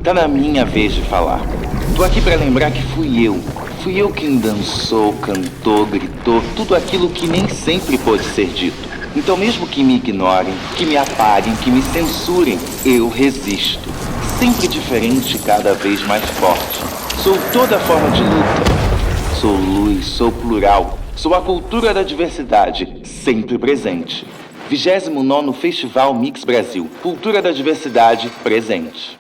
Tá na minha vez de falar. Tô aqui pra lembrar que fui eu. Fui eu quem dançou, cantou, gritou, tudo aquilo que nem sempre pôde ser dito. Então mesmo que me ignorem, que me apaguem, que me censurem, eu resisto. Sempre diferente, cada vez mais forte. Sou toda forma de luta. Sou luz, sou plural. Sou a cultura da diversidade, sempre presente. 29º Festival Mix Brasil. Cultura da diversidade presente.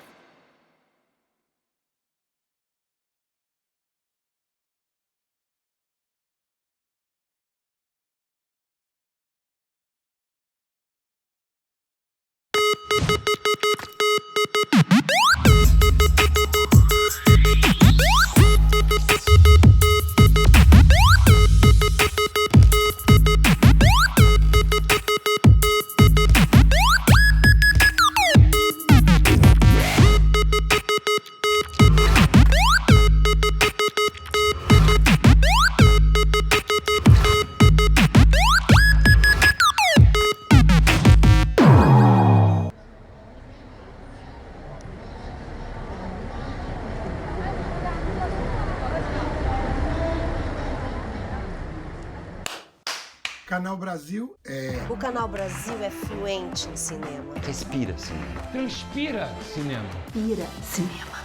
Canal Brasil é... O Canal Brasil é fluente em cinema. Respira cinema. Transpira cinema. Pira cinema.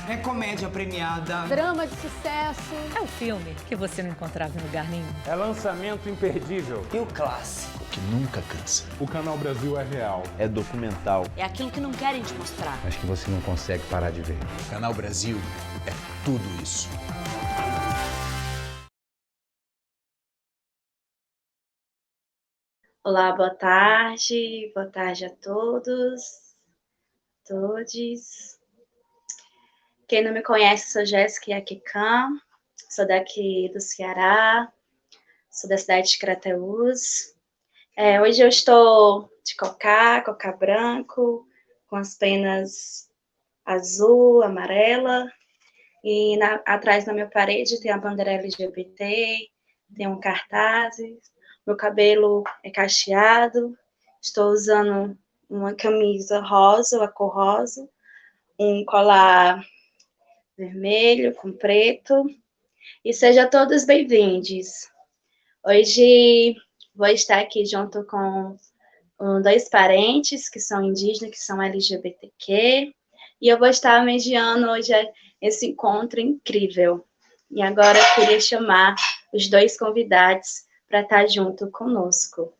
É comédia premiada. Drama de sucesso. É um filme que você não encontrava em lugar nenhum. É lançamento imperdível. E o clássico. Que nunca cansa. O Canal Brasil é real. É documental. É aquilo que não querem te mostrar. Mas que você não consegue parar de ver. O Canal Brasil é tudo isso. Olá, boa tarde a todos, todes. Quem não me conhece, sou Jéssica Iaquican, sou daqui do Ceará, sou da cidade de Crateús. Hoje eu estou de cocá branco, com as penas azul, amarela, e atrás na minha parede tem a bandeira LGBT, tem um cartaz. Meu cabelo é cacheado, estou usando uma camisa rosa, a cor rosa, um colar vermelho com preto, e sejam todos bem-vindos. Hoje vou estar aqui junto com dois parentes que são indígenas, que são LGBTQ, e eu vou estar mediando hoje esse encontro incrível. E agora eu queria chamar os dois convidados para estar junto conosco.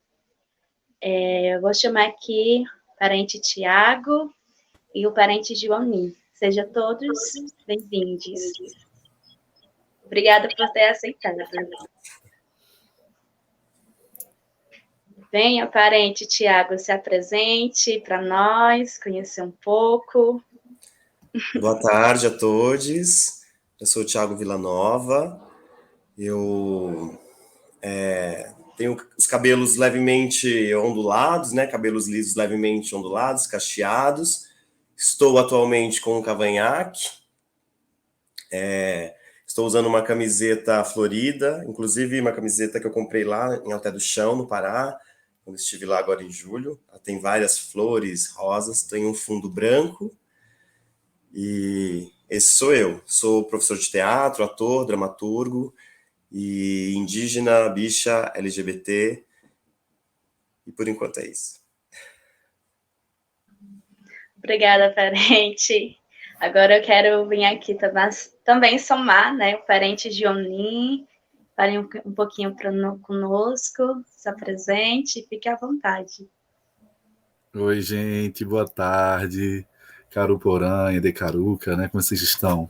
Eu vou chamar aqui o parente Tiago e o parente Joanim. Sejam todos bem-vindos. Obrigada por ter aceitado. Venha, parente Tiago, se apresente para nós, conhecer um pouco. Boa tarde a todos. Eu sou o Tiago Villanova. Eu tenho os cabelos levemente ondulados, né? Cabelos lisos levemente ondulados, cacheados. Estou atualmente com um cavanhaque. Estou usando uma camiseta florida, inclusive uma camiseta que eu comprei lá em Alté do Chão, no Pará, quando estive lá agora em julho. Ela tem várias flores rosas, tem um fundo branco. E esse sou eu. Sou professor de teatro, ator, dramaturgo, e indígena, bicha, LGBT, e por enquanto é isso. Obrigada, parente. Agora eu quero vir aqui também somar, né, o parente Joanim, fale um pouquinho conosco, se apresente, fique à vontade. Oi, gente, boa tarde, Caruporã, Edecaruca, né, como vocês estão?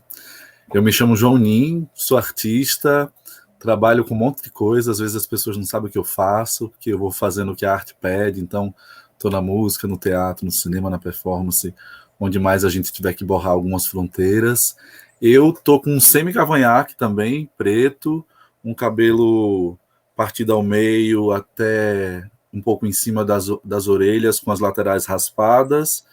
Eu me chamo Joanim, sou artista, trabalho com um monte de coisa, às vezes as pessoas não sabem o que eu faço, porque eu vou fazendo o que a arte pede, então estou na música, no teatro, no cinema, na performance, onde mais a gente tiver que borrar algumas fronteiras. Eu estou com um semi-cavanhaque também, preto, um cabelo partido ao meio até um pouco em cima das orelhas, com as laterais raspadas,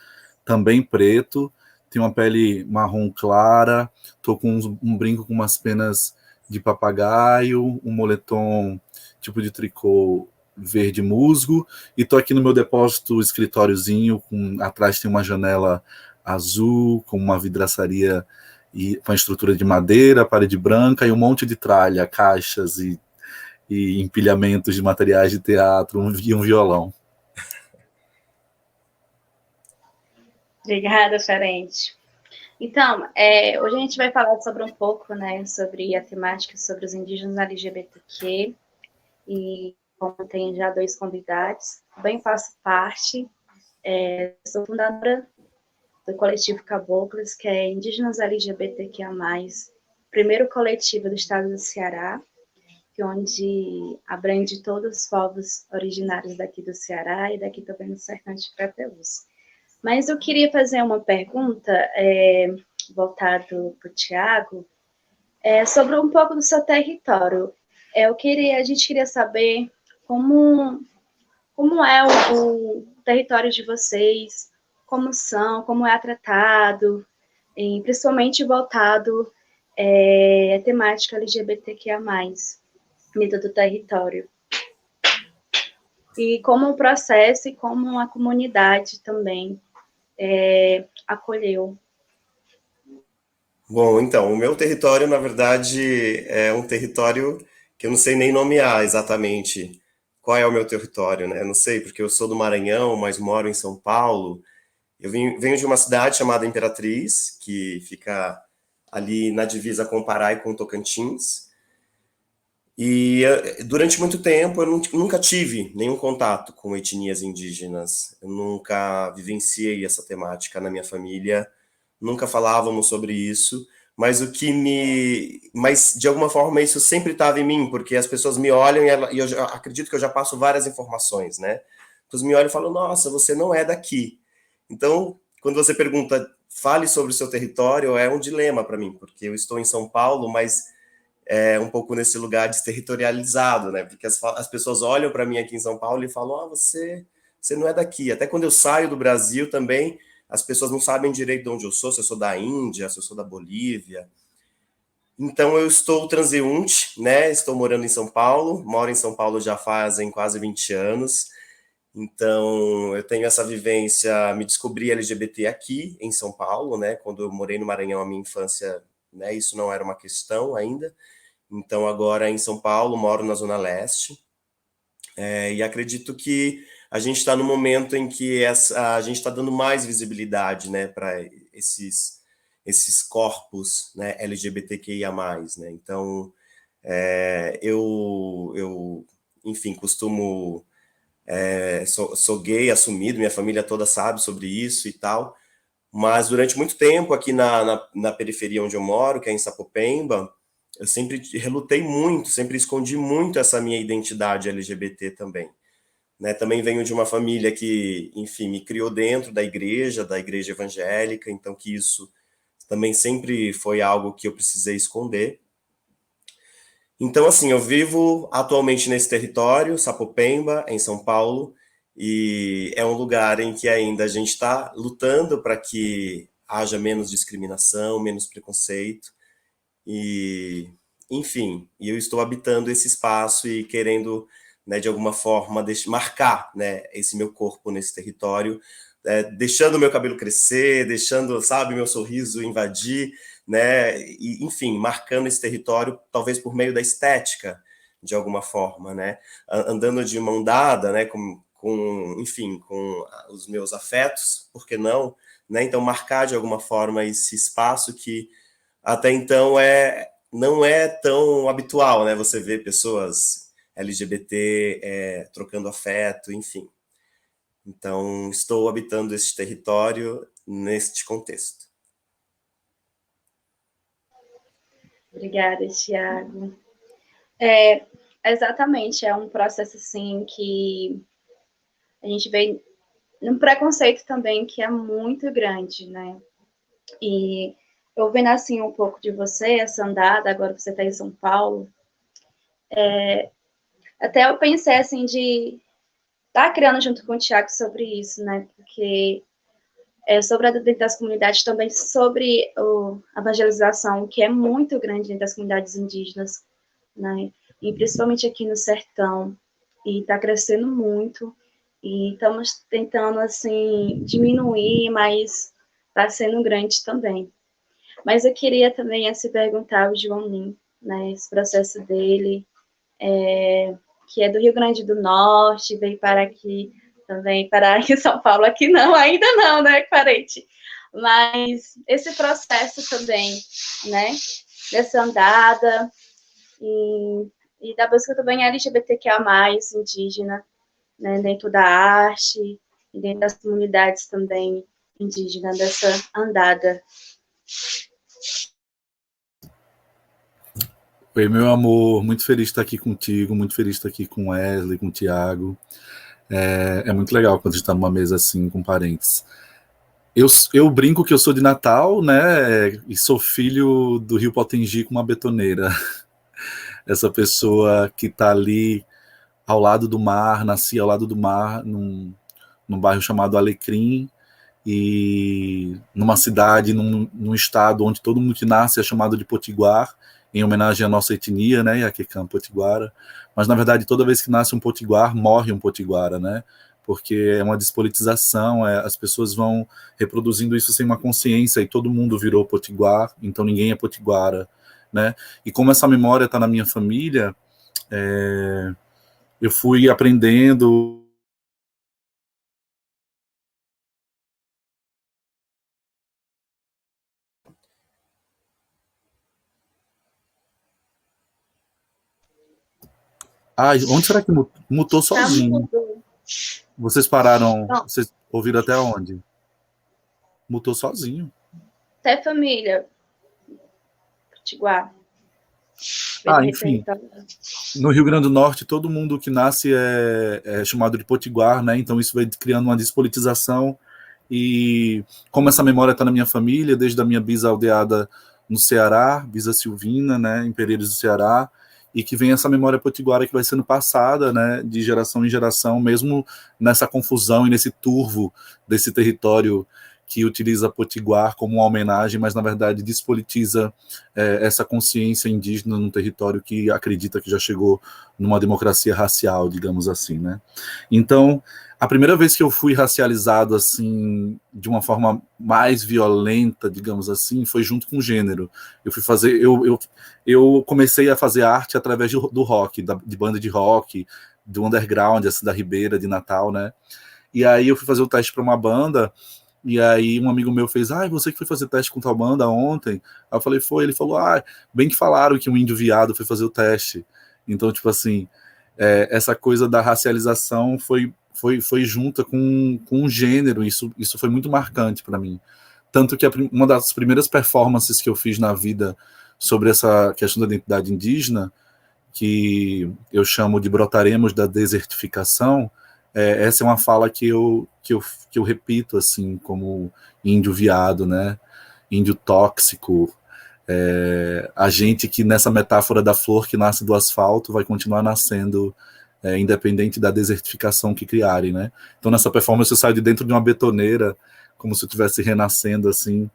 também preto, tenho uma pele marrom clara, estou com um brinco com umas penas de papagaio, um moletom tipo de tricô verde musgo, e tô aqui no meu depósito, escritóriozinho, atrás tem uma janela azul, com uma vidraçaria e com a estrutura de madeira, parede branca e um monte de tralha, caixas e empilhamentos de materiais de teatro e um violão. Obrigada, Ferente. Então, hoje a gente vai falar sobre um pouco, né, sobre a temática sobre os indígenas LGBTQ, e como tem já 2 convidados, também faço parte, sou fundadora do coletivo Caboclos, que é Indígenas LGBTQIA+, primeiro coletivo do estado do Ceará, onde abrange todos os povos originários daqui do Ceará e daqui também no sertão de Crateús. Mas eu queria fazer uma pergunta, voltado para o Tiago, sobre um pouco do seu território. A gente queria saber como é o território de vocês, como é tratado, e principalmente voltado à temática LGBTQIA+, dentro do território. E como o processo e como a comunidade também acolheu. Bom, então, o meu território, na verdade, é um território que eu não sei nem nomear exatamente qual é o meu território, né? Eu não sei, porque eu sou do Maranhão, mas moro em São Paulo. Eu venho de uma cidade chamada Imperatriz, que fica ali na divisa com o Pará e com o Tocantins. E durante muito tempo eu nunca tive nenhum contato com etnias indígenas. Eu nunca vivenciei essa temática na minha família, nunca falávamos sobre isso, mas mas de alguma forma isso sempre estava em mim, porque as pessoas me olham e eu acredito que eu já passo várias informações, né? As pessoas me olham e falam, nossa, você não é daqui. Então, quando você pergunta, fale sobre o seu território, é um dilema para mim, porque eu estou em São Paulo, mas um pouco nesse lugar desterritorializado, né? Porque as pessoas olham para mim aqui em São Paulo e falam, você não é daqui. Até quando eu saio do Brasil também, as pessoas não sabem direito de onde eu sou, se eu sou da Índia, se eu sou da Bolívia. Então eu estou transeunte, né? Estou morando em São Paulo, moro em São Paulo já fazem quase 20 anos. Então eu tenho essa vivência, me descobri LGBT aqui em São Paulo, né? Quando eu morei no Maranhão, a minha infância, né, isso não era uma questão ainda. Então agora em São Paulo, moro na Zona Leste, e acredito que a gente está no momento em que a gente está dando mais visibilidade, né, para esses corpos, né, LGBTQIA+, né? Então eu enfim, costumo sou gay assumido, minha família toda sabe sobre isso e tal. Mas durante muito tempo, aqui na periferia onde eu moro, que é em Sapopemba, eu sempre relutei muito, sempre escondi muito essa minha identidade LGBT também. Né? Também venho de uma família que, enfim, me criou dentro da igreja evangélica, então que isso também sempre foi algo que eu precisei esconder. Então, assim, eu vivo atualmente nesse território, Sapopemba, em São Paulo, e é um lugar em que ainda a gente está lutando para que haja menos discriminação, menos preconceito, e enfim, eu estou habitando esse espaço e querendo, né, de alguma forma, marcar, né, esse meu corpo nesse território, deixando o meu cabelo crescer, deixando, sabe, meu sorriso invadir, né, e, enfim, marcando esse território, talvez por meio da estética, de alguma forma, né, andando de mão dada, né, enfim, com os meus afetos, por que não? Né? Então, marcar de alguma forma esse espaço que até então não é tão habitual, né? Você vê pessoas LGBT trocando afeto, enfim. Então, estou habitando esse território neste contexto. Obrigada, Thiago. Exatamente, é um processo assim que a gente vê num preconceito também que é muito grande, né? E eu vendo assim um pouco de você, essa andada, agora você está em São Paulo, até eu pensei assim de estar criando junto com o Thiago sobre isso, né? Porque sobre dentro das comunidades também, sobre a evangelização, que é muito grande dentro das comunidades indígenas, né? E principalmente aqui no sertão. e está crescendo muito, e estamos tentando, assim, diminuir, mas está sendo grande também. Mas eu queria também, assim, perguntar ao Joanim, né, esse processo dele, que é do Rio Grande do Norte, veio para aqui também, para aqui em São Paulo, aqui não, ainda não, né, parente? Mas esse processo também, né, dessa andada e da busca também LGBTQIA+, indígena, né, dentro da arte e dentro das comunidades também indígenas, dessa andada. Oi, meu amor, muito feliz de estar aqui contigo, muito feliz de estar aqui com Wesley, com o Thiago. É muito legal quando a gente está numa mesa assim, com parentes. Eu brinco que eu sou de Natal, né, e sou filho do Rio Potengi com uma betoneira. Essa pessoa que está ali ao lado do mar, nasci ao lado do mar, num bairro chamado Alecrim, e numa cidade, num estado onde todo mundo que nasce é chamado de Potiguar, em homenagem à nossa etnia, né, Iaquecã Potiguara, mas na verdade toda vez que nasce um Potiguar, morre um Potiguara, né, porque é uma despolitização, as pessoas vão reproduzindo isso sem uma consciência, e todo mundo virou Potiguar, então ninguém é Potiguara, né, e como essa memória está na minha família, eu fui aprendendo. Onde será que mutou sozinho? Vocês pararam, não. Vocês ouviram até onde? Mutou sozinho. Até família. Potiguar. Enfim. No Rio Grande do Norte, todo mundo que nasce é chamado de potiguar, né? Então isso vai criando uma despolitização, e como essa memória está na minha família, desde a minha bisa aldeada no Ceará, bisa Silvina, né, em Pereiros do Ceará, e que vem essa memória potiguara que vai sendo passada, né, de geração em geração, mesmo nessa confusão e nesse turvo desse território que utiliza potiguar como uma homenagem, mas na verdade despolitiza essa consciência indígena num território que acredita que já chegou numa democracia racial, digamos assim, né? Então, a primeira vez que eu fui racializado assim, de uma forma mais violenta, digamos assim, foi junto com o gênero. Eu comecei a fazer arte através do rock, de banda de rock, do underground, assim, da Ribeira, de Natal, né? E aí eu fui fazer o teste para uma banda. E aí um amigo meu fez, você que foi fazer teste com tal banda ontem? Aí eu falei, foi. Ele falou, bem que falaram que um índio viado foi fazer o teste. Então, tipo assim, essa coisa da racialização foi junta com o gênero, isso foi muito marcante para mim. Tanto que uma das primeiras performances que eu fiz na vida sobre essa questão da identidade indígena, que eu chamo de Brotaremos da Desertificação, essa é uma fala que eu repito, assim, como índio viado, né? Índio tóxico, a gente que nessa metáfora da flor que nasce do asfalto vai continuar nascendo, independente da desertificação que criarem, né? Então nessa performance eu saio de dentro de uma betoneira, como se eu estivesse renascendo, assim,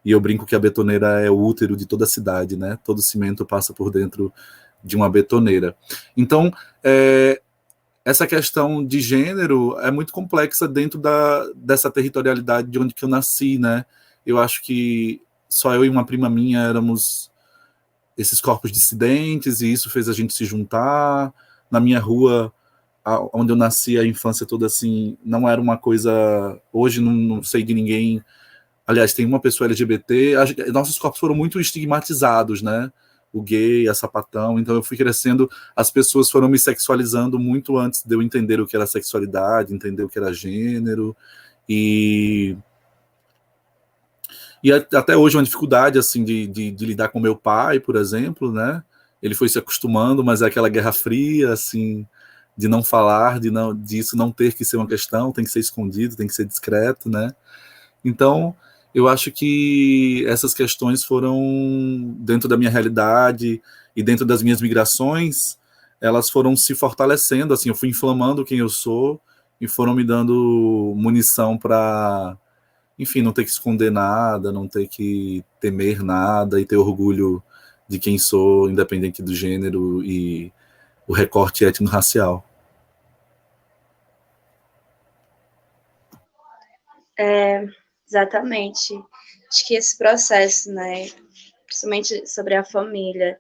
e eu brinco que a betoneira é o útero de toda a cidade, né? Todo cimento passa por dentro de uma betoneira. Então, essa questão de gênero é muito complexa dentro dessa territorialidade de onde que eu nasci, né? Eu acho que só eu e uma prima minha éramos esses corpos dissidentes, e isso fez a gente se juntar. Na minha rua, onde eu nasci, a infância toda, assim, não era uma coisa... Hoje não sei de ninguém... Aliás, tem uma pessoa LGBT... Nossos corpos foram muito estigmatizados, né? O gay, a sapatão, então eu fui crescendo, as pessoas foram me sexualizando muito antes de eu entender o que era sexualidade, entender o que era gênero, e até hoje uma dificuldade, assim, de lidar com meu pai, por exemplo, né, ele foi se acostumando, mas é aquela guerra fria, assim, de não falar, disso não ter que ser uma questão, tem que ser escondido, tem que ser discreto, né, então... Eu acho que essas questões foram, dentro da minha realidade e dentro das minhas migrações, elas foram se fortalecendo, assim, eu fui inflamando quem eu sou e foram me dando munição para, enfim, não ter que esconder nada, não ter que temer nada e ter orgulho de quem sou, independente do gênero e o recorte étnico-racial. Exatamente. Acho que esse processo, né, principalmente sobre a família,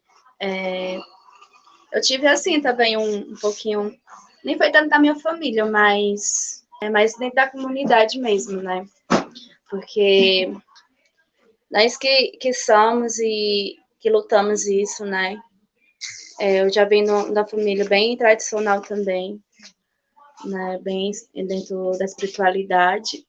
eu tive, assim, também um pouquinho, nem foi tanto da minha família, mas mais dentro da comunidade mesmo, né, porque nós que somos e que lutamos isso, né, eu já venho da família bem tradicional também, né, bem dentro da espiritualidade,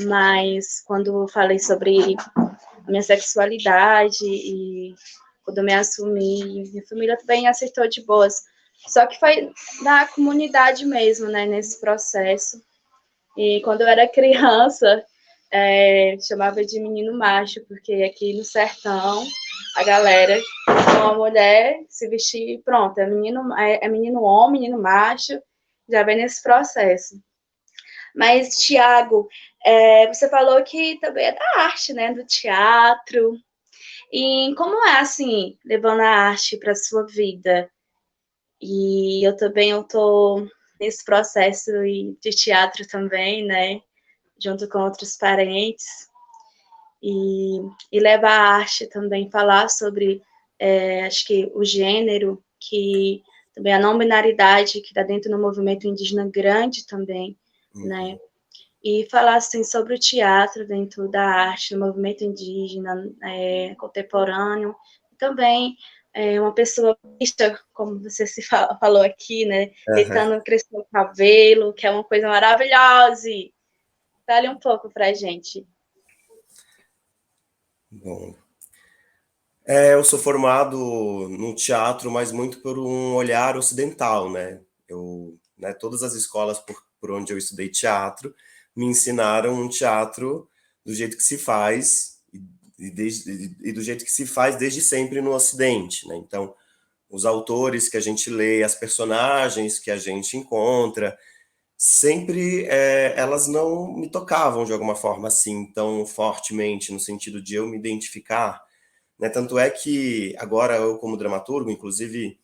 mas quando eu falei sobre a minha sexualidade e quando eu me assumi, minha família também aceitou de boas. Só que foi da comunidade mesmo, né, nesse processo. E quando eu era criança, chamava de menino macho, porque aqui no sertão, a galera, uma mulher se vestir, pronto, é menino homem, menino macho, já vem nesse processo. Mas, Tiago, você falou que também é da arte, né, do teatro. E como é, assim, levando a arte para a sua vida? E eu tô nesse processo de teatro também, né, junto com outros parentes. E levar a arte também, falar sobre, acho que o gênero, que também a não-binaridade, que está dentro do movimento indígena grande também, né? E falar assim sobre o teatro dentro da arte, do movimento indígena contemporâneo, também uma pessoa vista, como você se falou aqui, né, tentando crescer o cabelo, que é uma coisa maravilhosa. Fale um pouco pra gente. Bom, eu sou formado no teatro, mas muito por um olhar ocidental, né? Todas as escolas por onde eu estudei teatro me ensinaram um teatro do jeito que se faz e do jeito que se faz desde sempre no Ocidente, né? Então, os autores que a gente lê, as personagens que a gente encontra, sempre elas não me tocavam de alguma forma assim tão fortemente no sentido de eu me identificar, né? Tanto é que agora eu, como dramaturgo, inclusive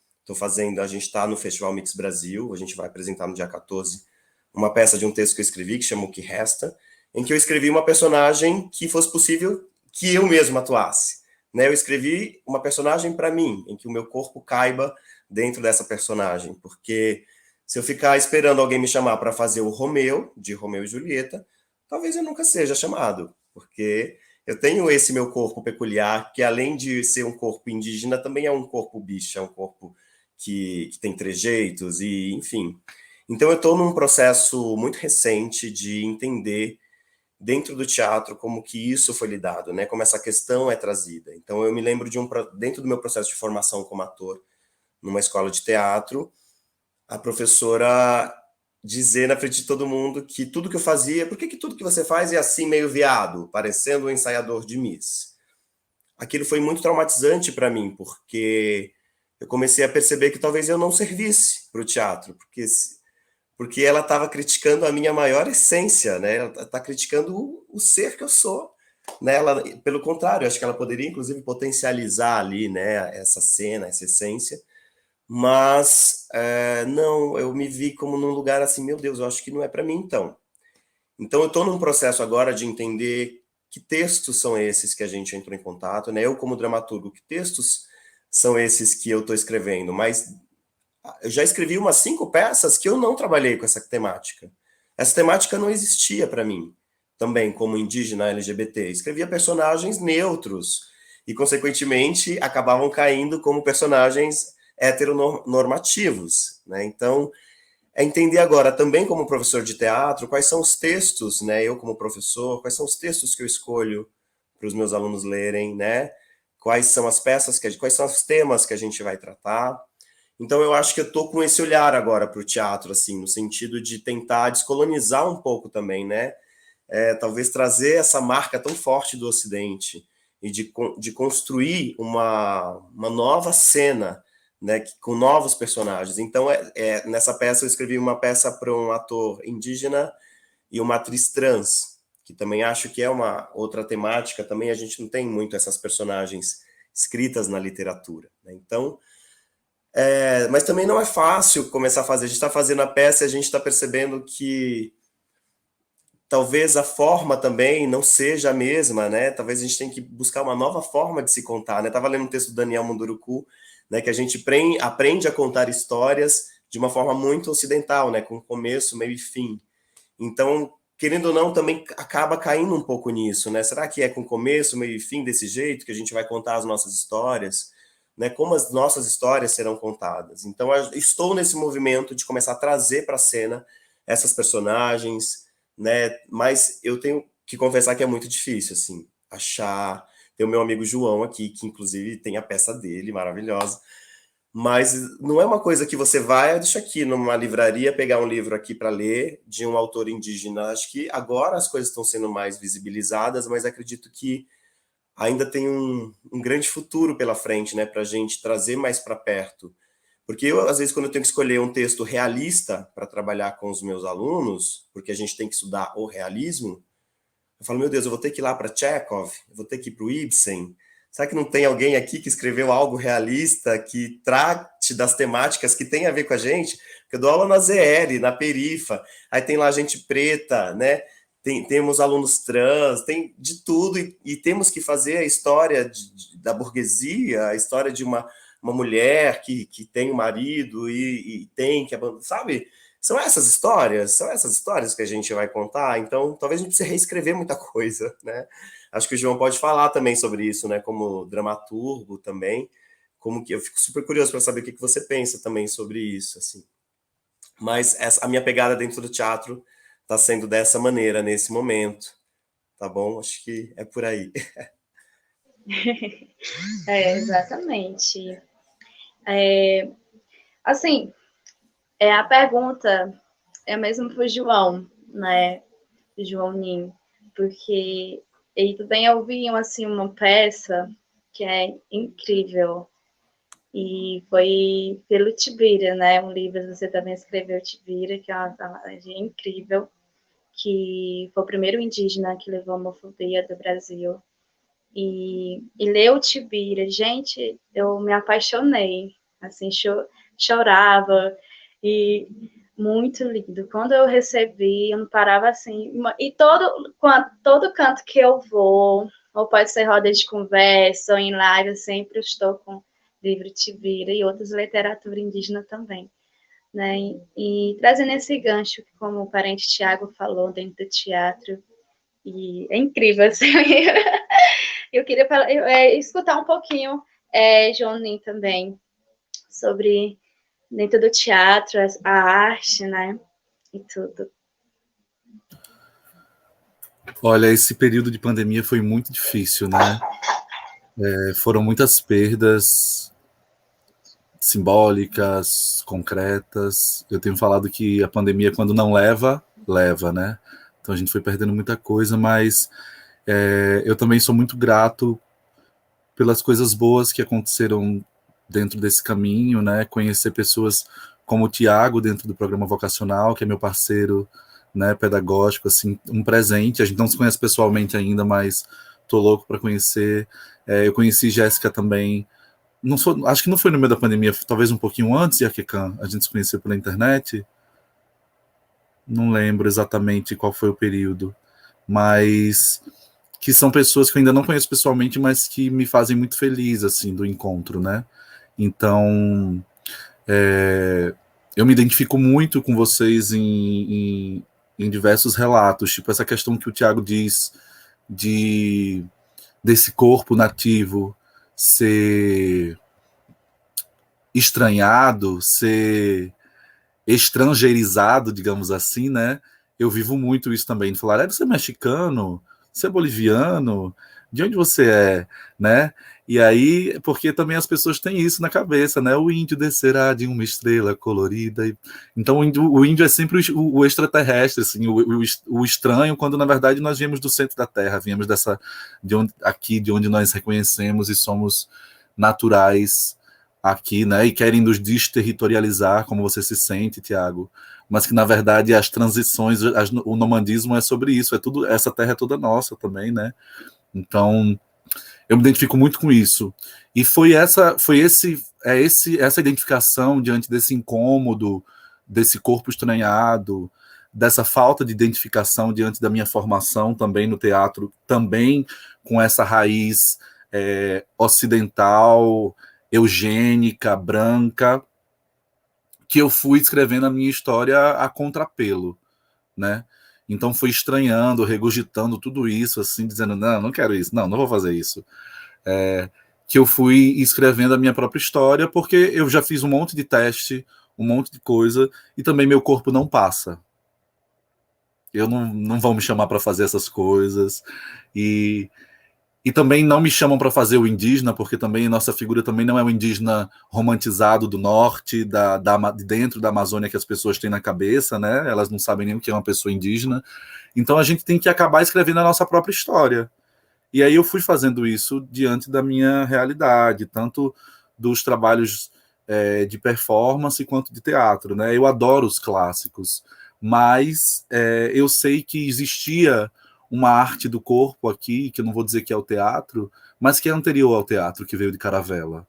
a gente está no Festival Mix Brasil, a gente vai apresentar no dia 14 uma peça de um texto que eu escrevi, que chama O Que Resta, em que eu escrevi uma personagem que fosse possível que eu mesmo atuasse, né? Eu escrevi uma personagem para mim, em que o meu corpo caiba dentro dessa personagem, porque se eu ficar esperando alguém me chamar para fazer o Romeu, de Romeu e Julieta, talvez eu nunca seja chamado, porque eu tenho esse meu corpo peculiar, que além de ser um corpo indígena, também é um corpo bicho, é um corpo que tem trejeitos, e enfim. Então eu estou num processo muito recente de entender dentro do teatro como que isso foi lidado, né? Como essa questão é trazida. Então eu me lembro dentro do meu processo de formação como ator, numa escola de teatro, a professora dizer na frente de todo mundo que tudo que eu fazia, por que tudo que você faz é assim meio viado, parecendo um ensaiador de Miss? Aquilo foi muito traumatizante para mim, porque eu comecei a perceber que talvez eu não servisse para o teatro, porque ela estava criticando a minha maior essência, né? Ela está criticando o ser que eu sou, né? Pelo contrário, acho que ela poderia inclusive potencializar ali, né, essa cena, essa essência. Mas não, eu me vi como num lugar assim, meu Deus, eu acho que não é para mim então. Então eu estou num processo agora de entender que textos são esses que a gente entrou em contato, né? Eu como dramaturgo, que textos são esses que eu estou escrevendo? Mas eu já escrevi umas 5 peças que eu não trabalhei com essa temática. Essa temática não existia para mim, também como indígena LGBT. Escrevia personagens neutros e, consequentemente, acabavam caindo como personagens heteronormativos, né? Então, é entender agora, também como professor de teatro, quais são os textos, né? Eu como professor, quais são os textos que eu escolho para os meus alunos lerem, né? Quais são as peças, quais são os temas que a gente vai tratar. Então, eu acho que eu estou com esse olhar agora para o teatro, assim, no sentido de tentar descolonizar um pouco também, né? Talvez trazer essa marca tão forte do Ocidente e de construir uma nova cena, né, com novos personagens. Então, nessa peça eu escrevi uma peça para um ator indígena e uma atriz trans, que também acho que é uma outra temática, também a gente não tem muito essas personagens escritas na literatura, né? Então, mas também não é fácil começar a fazer. A gente está fazendo a peça e a gente está percebendo que talvez a forma também não seja a mesma, né? Talvez a gente tenha que buscar uma nova forma de se contar, né? Estava lendo um texto do Daniel Munduruku, né, que a gente aprende a contar histórias de uma forma muito ocidental, né, com começo, meio e fim. Então, querendo ou não, também acaba caindo um pouco nisso, né? Será que é com começo, meio e fim desse jeito que a gente vai contar as nossas histórias? Né? Como as nossas histórias serão contadas? Então, eu estou nesse movimento de começar a trazer para a cena essas personagens, né? Mas eu tenho que confessar que é muito difícil, assim, achar. Tem o meu amigo João aqui, que inclusive tem a peça dele, maravilhosa, mas não é uma coisa que você vai, deixa aqui numa livraria, pegar um livro aqui para ler, de um autor indígena. Acho que agora as coisas estão sendo mais visibilizadas, mas acredito que ainda tem um grande futuro pela frente, né, para a gente trazer mais para perto. Porque eu, às vezes, quando eu tenho que escolher um texto realista para trabalhar com os meus alunos, porque a gente tem que estudar o realismo, eu falo, meu Deus, eu vou ter que ir lá para Chekhov, eu vou ter que ir para o Ibsen. Será que não tem alguém aqui que escreveu algo realista, que trate das temáticas que tem a ver com a gente? Porque eu dou aula na ZL, na Perifa, aí tem lá gente preta, né? Temos alunos trans, tem de tudo, e temos que fazer a história da burguesia, a história de uma mulher que tem um marido e tem que abandonar, sabe? São essas histórias que a gente vai contar. Então, talvez a gente precise reescrever muita coisa, né? Acho que o João pode falar também sobre isso, né? Como dramaturgo também, como que eu fico super curioso para saber o que você pensa também sobre isso, assim. Mas a minha pegada dentro do teatro está sendo dessa maneira nesse momento, tá bom? Acho que é por aí. Exatamente. Assim, a pergunta é mesmo para o João, né? O João Nin, porque ele também ouviu assim uma peça que é incrível e foi pelo Tibira, né? Um livro você também escreveu, Tibira, que é uma personagem incrível, que foi o primeiro indígena que levou a homofobia do Brasil. E ler o Tibira, gente, eu me apaixonei, assim, chorava, e muito lindo. Quando eu recebi, eu não parava assim, e todo canto que eu vou, ou pode ser roda de conversa, ou em live, eu sempre estou com livro Tibira e outras literatura indígena também, né? E trazendo esse gancho, como o parente Tiago falou, dentro do teatro, e é incrível, assim, eu queria escutar um pouquinho, João Nin, também, sobre dentro do teatro, a arte, né, e tudo. Olha, esse período de pandemia foi muito difícil, né? Foram muitas perdas simbólicas, concretas. Eu tenho falado que a pandemia, quando não leva, né? Então a gente foi perdendo muita coisa, mas eu também sou muito grato pelas coisas boas que aconteceram dentro desse caminho, né? Conhecer pessoas como o Tiago dentro do programa vocacional, que é meu parceiro, né, pedagógico, assim, um presente. A gente não se conhece pessoalmente ainda, mas tô louco para conhecer. Eu conheci Jéssica também, acho que não foi no meio da pandemia, talvez um pouquinho antes de Akekan, a gente se conheceu pela internet. Não lembro exatamente qual foi o período, mas que são pessoas que eu ainda não conheço pessoalmente, mas que me fazem muito feliz, assim, do encontro, né? Então, eu me identifico muito com vocês em diversos relatos, tipo essa questão que o Tiago diz desse corpo nativo ser estranhado, ser estrangeirizado, digamos assim, né? Eu vivo muito isso também, de falar, você é mexicano, você é boliviano, de onde você é, né? E aí, porque também as pessoas têm isso na cabeça, né? O índio descerá de uma estrela colorida. Então, o índio é sempre o extraterrestre, assim, o estranho, quando na verdade nós viemos do centro da Terra, viemos de onde nós reconhecemos e somos naturais aqui, né? E querem nos desterritorializar, como você se sente, Tiago. Mas que na verdade as transições, o nomandismo é sobre isso, essa terra é toda nossa também, né? Então, eu me identifico muito com isso. E foi essa identificação diante desse incômodo, desse corpo estranhado, dessa falta de identificação diante da minha formação também no teatro, também com essa raiz ocidental, eugênica, branca, que eu fui escrevendo a minha história a contrapelo, né? Então fui estranhando, regurgitando tudo isso, assim, dizendo, não quero isso, não vou fazer isso. Que eu fui escrevendo a minha própria história, porque eu já fiz um monte de teste, um monte de coisa, e também meu corpo não passa. Eu não vão me chamar para fazer essas coisas, e também não me chamam para fazer o indígena, porque também nossa figura também não é o indígena romantizado do norte, de dentro da Amazônia que as pessoas têm na cabeça, né? Elas não sabem nem o que é uma pessoa indígena. Então a gente tem que acabar escrevendo a nossa própria história. E aí eu fui fazendo isso diante da minha realidade, tanto dos trabalhos de performance quanto de teatro, né? Eu adoro os clássicos, mas eu sei que existia uma arte do corpo aqui, que eu não vou dizer que é o teatro, mas que é anterior ao teatro, que veio de Caravela,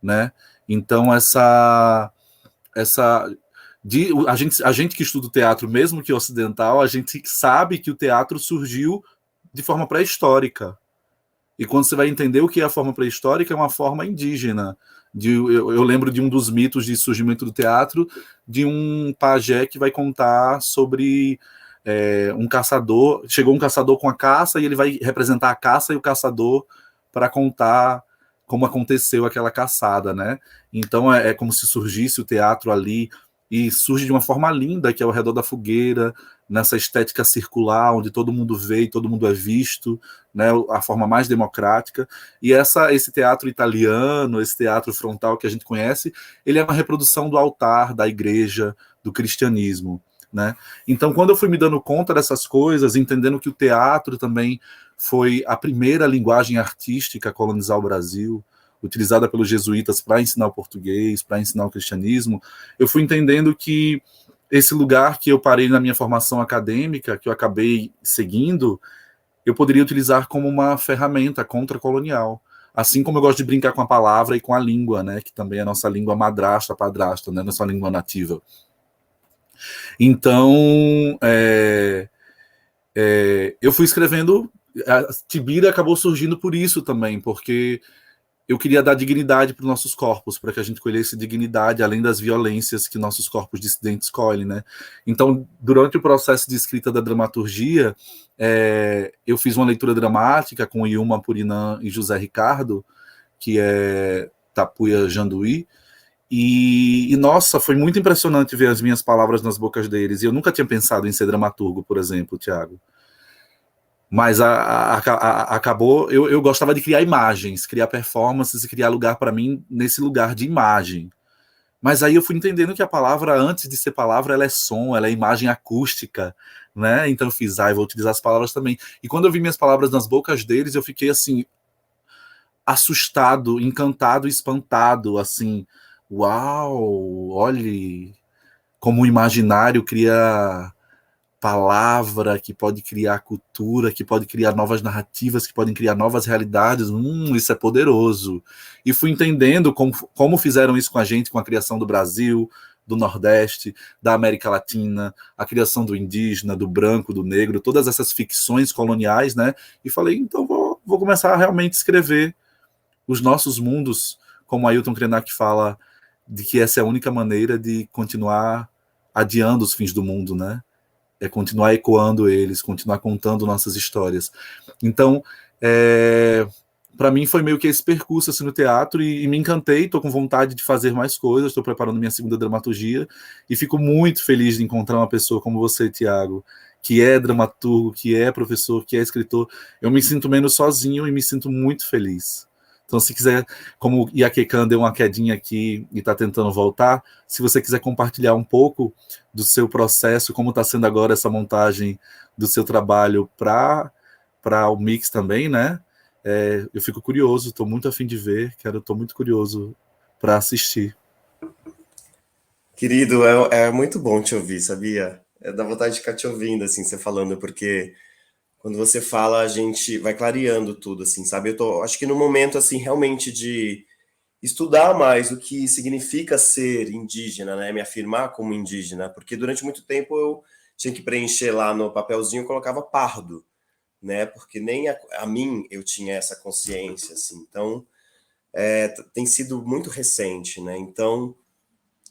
né? Então a gente que estuda o teatro, mesmo que ocidental, a gente sabe que o teatro surgiu de forma pré-histórica. E quando você vai entender o que é a forma pré-histórica, é uma forma indígena. Eu lembro de um dos mitos de surgimento do teatro, de um pajé que vai contar sobre um caçador. Chegou um caçador com a caça e ele vai representar a caça e o caçador para contar como aconteceu aquela caçada, né? Então é como se surgisse o teatro ali, e surge de uma forma linda, que é ao redor da fogueira, nessa estética circular, onde todo mundo vê e todo mundo é visto, né, a forma mais democrática. E esse teatro italiano, esse teatro frontal que a gente conhece, ele é uma reprodução do altar, da igreja, do cristianismo, né? Então, quando eu fui me dando conta dessas coisas, entendendo que o teatro também foi a primeira linguagem artística a colonizar o Brasil, utilizada pelos jesuítas para ensinar o português, para ensinar o cristianismo, eu fui entendendo que esse lugar que eu parei na minha formação acadêmica, que eu acabei seguindo, eu poderia utilizar como uma ferramenta contra-colonial. Assim como eu gosto de brincar com a palavra e com a língua, né, que também é a nossa língua madrasta, padrasta, né, nossa língua nativa. Então, eu fui escrevendo, a Tibira acabou surgindo por isso também, porque eu queria dar dignidade para os nossos corpos, para que a gente colhesse dignidade, além das violências que nossos corpos dissidentes colhem, né? Então, durante o processo de escrita da dramaturgia, eu fiz uma leitura dramática com Yuma Purinã e José Ricardo, que é Tapuia Janduí, e nossa, foi muito impressionante ver as minhas palavras nas bocas deles, e eu nunca tinha pensado em ser dramaturgo, por exemplo, Tiago. Mas acabou, eu gostava de criar imagens, criar performances e criar lugar para mim nesse lugar de imagem. Mas aí eu fui entendendo que a palavra, antes de ser palavra, ela é som, ela é imagem acústica, né? Então eu fiz, eu vou utilizar as palavras também. E quando eu vi minhas palavras nas bocas deles, eu fiquei assim, assustado, encantado, espantado, assim, uau, olhe como o imaginário cria palavra, que pode criar cultura, que pode criar novas narrativas, que podem criar novas realidades. Isso é poderoso. E fui entendendo como fizeram isso com a gente, com a criação do Brasil, do Nordeste, da América Latina, a criação do indígena, do branco, do negro, todas essas ficções coloniais, né? E falei, então vou começar a realmente escrever os nossos mundos, como Ailton Krenak fala, de que essa é a única maneira de continuar adiando os fins do mundo, né? É continuar ecoando eles, continuar contando nossas histórias. Então, para mim foi meio que esse percurso assim, no teatro, e me encantei, estou com vontade de fazer mais coisas, estou preparando minha segunda dramaturgia, e fico muito feliz de encontrar uma pessoa como você, Tiago, que é dramaturgo, que é professor, que é escritor. Eu me sinto menos sozinho e me sinto muito feliz. Então, se quiser, como o Iaquecan deu uma quedinha aqui e está tentando voltar, se você quiser compartilhar um pouco do seu processo, como está sendo agora essa montagem do seu trabalho para o Mix também, né? Eu fico curioso, estou muito a fim de ver, estou muito curioso para assistir. Querido, é muito bom te ouvir, sabia? Dá vontade de ficar te ouvindo, assim, você falando, porque quando você fala, a gente vai clareando tudo, assim, sabe? Acho que no momento, assim, realmente de estudar mais o que significa ser indígena, né? Me afirmar como indígena, porque durante muito tempo eu tinha que preencher lá no papelzinho, eu colocava pardo, né? Porque nem a mim eu tinha essa consciência, assim. Então, tem sido muito recente, né? Então,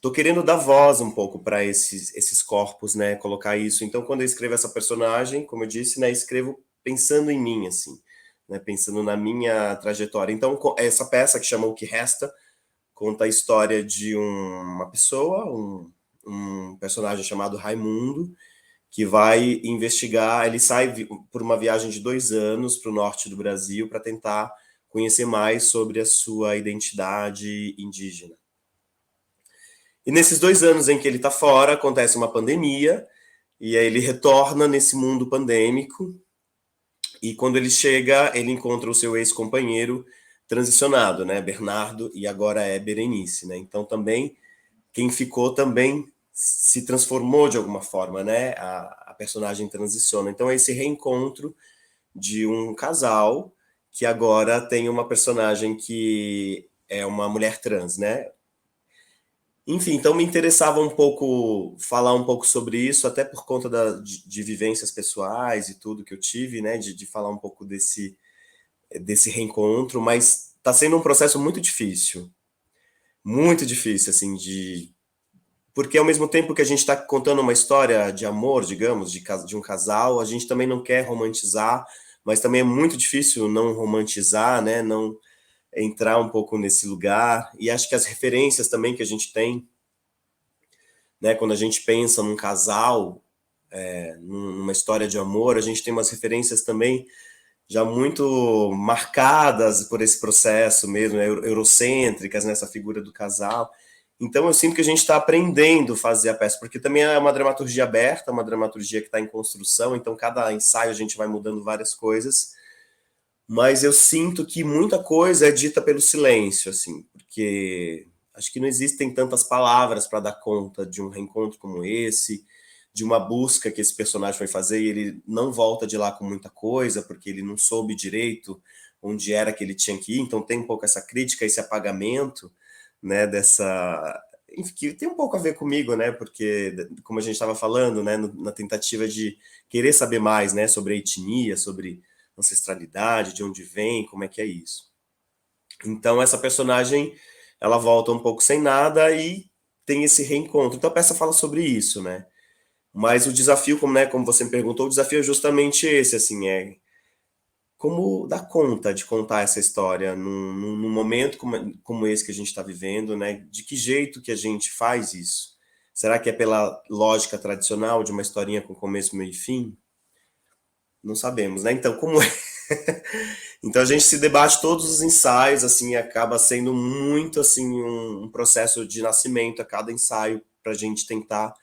tô querendo dar voz um pouco para esses corpos, né? Colocar isso. Então, quando eu escrevo essa personagem, como eu disse, né? Escrevo pensando em mim, assim, né? Pensando na minha trajetória. Então, essa peça que chama O Que Resta conta a história de uma pessoa, um personagem chamado Raimundo, que vai investigar. Ele sai por uma viagem de 2 anos para o norte do Brasil para tentar conhecer mais sobre a sua identidade indígena. E nesses 2 anos em que ele está fora, acontece uma pandemia, e aí ele retorna nesse mundo pandêmico, e quando ele chega, ele encontra o seu ex-companheiro transicionado, né, Bernardo, e agora é Berenice, né? Então também, quem ficou também se transformou de alguma forma, né? A personagem transiciona. Então é esse reencontro de um casal que agora tem uma personagem que é uma mulher trans, né? Enfim, então me interessava um pouco falar um pouco sobre isso, até por conta de vivências pessoais e tudo que eu tive, né? De falar um pouco desse reencontro, mas está sendo um processo muito difícil, assim, porque ao mesmo tempo que a gente está contando uma história de amor, digamos, de um casal, a gente também não quer romantizar, mas também é muito difícil não romantizar, né? Não entrar um pouco nesse lugar. E acho que as referências também que a gente tem, né? Quando a gente pensa num casal, numa história de amor, a gente tem umas referências também já muito marcadas por esse processo mesmo, né? Eurocêntricas, nessa figura do casal. Então eu sinto que a gente está aprendendo a fazer a peça, porque também é uma dramaturgia aberta, uma dramaturgia que está em construção, então cada ensaio a gente vai mudando várias coisas, mas eu sinto que muita coisa é dita pelo silêncio, assim, porque acho que não existem tantas palavras para dar conta de um reencontro como esse, de uma busca que esse personagem foi fazer, e ele não volta de lá com muita coisa, porque ele não soube direito onde era que ele tinha que ir, então tem um pouco essa crítica, esse apagamento, né, que tem um pouco a ver comigo, né, porque, como a gente estava falando, né, na tentativa de querer saber mais, né, sobre a etnia, sobre ancestralidade, de onde vem, como é que é isso. Então, essa personagem, ela volta um pouco sem nada e tem esse reencontro. Então, a peça fala sobre isso, né, mas o desafio, como você me perguntou, o desafio é justamente esse, assim, como dar conta de contar essa história num momento como esse que a gente está vivendo, né? De que jeito que a gente faz isso? Será que é pela lógica tradicional de uma historinha com começo, meio e fim? Não sabemos, né? Então, como é? Então, a gente se debate todos os ensaios, assim, acaba sendo muito, assim, um processo de nascimento a cada ensaio para a gente tentar,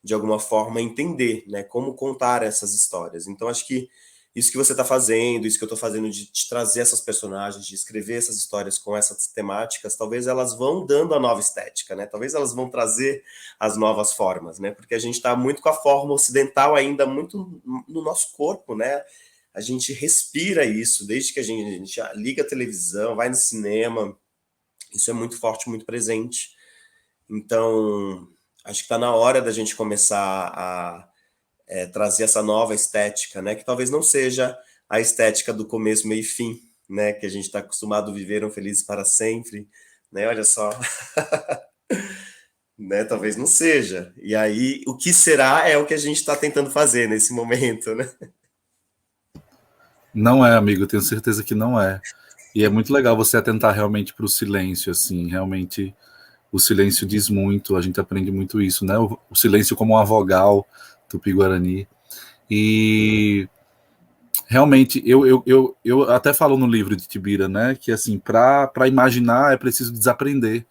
de alguma forma, entender, né? Como contar essas histórias. Então, acho que isso que você está fazendo, isso que eu estou fazendo de trazer essas personagens, de escrever essas histórias com essas temáticas, talvez elas vão dando a nova estética, né? Talvez elas vão trazer as novas formas, né? Porque a gente está muito com a forma ocidental ainda muito no nosso corpo, né? A gente respira isso, desde que a gente liga a televisão, vai no cinema, isso é muito forte, muito presente. Então, acho que está na hora da gente começar a trazer essa nova estética, né? Que talvez não seja a estética do começo, meio e fim, né? Que a gente está acostumado a viver um felizes para sempre, né? Olha só, né? Talvez não seja. E aí, o que será é o que a gente está tentando fazer nesse momento, né? Não é, amigo, eu tenho certeza que não é. E é muito legal você atentar realmente para o silêncio, assim, realmente o silêncio diz muito, a gente aprende muito isso, né? O silêncio como uma vogal Tupi-Guarani. E realmente, eu até falo no livro de Tibira, né, que assim, para imaginar é preciso desaprender.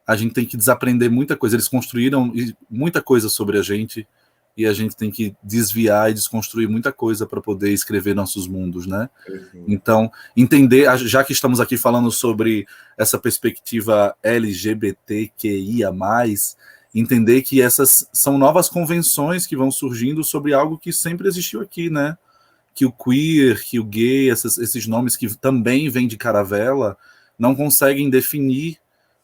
A gente tem que desaprender muita coisa. Eles construíram muita coisa sobre a gente e a gente tem que desviar e desconstruir muita coisa para poder escrever nossos mundos, né? Uhum. Então, entender, já que estamos aqui falando sobre essa perspectiva LGBTQIA+, entender que essas são novas convenções que vão surgindo sobre algo que sempre existiu aqui, né? Que o queer, que o gay, esses nomes que também vêm de Caravela, não conseguem definir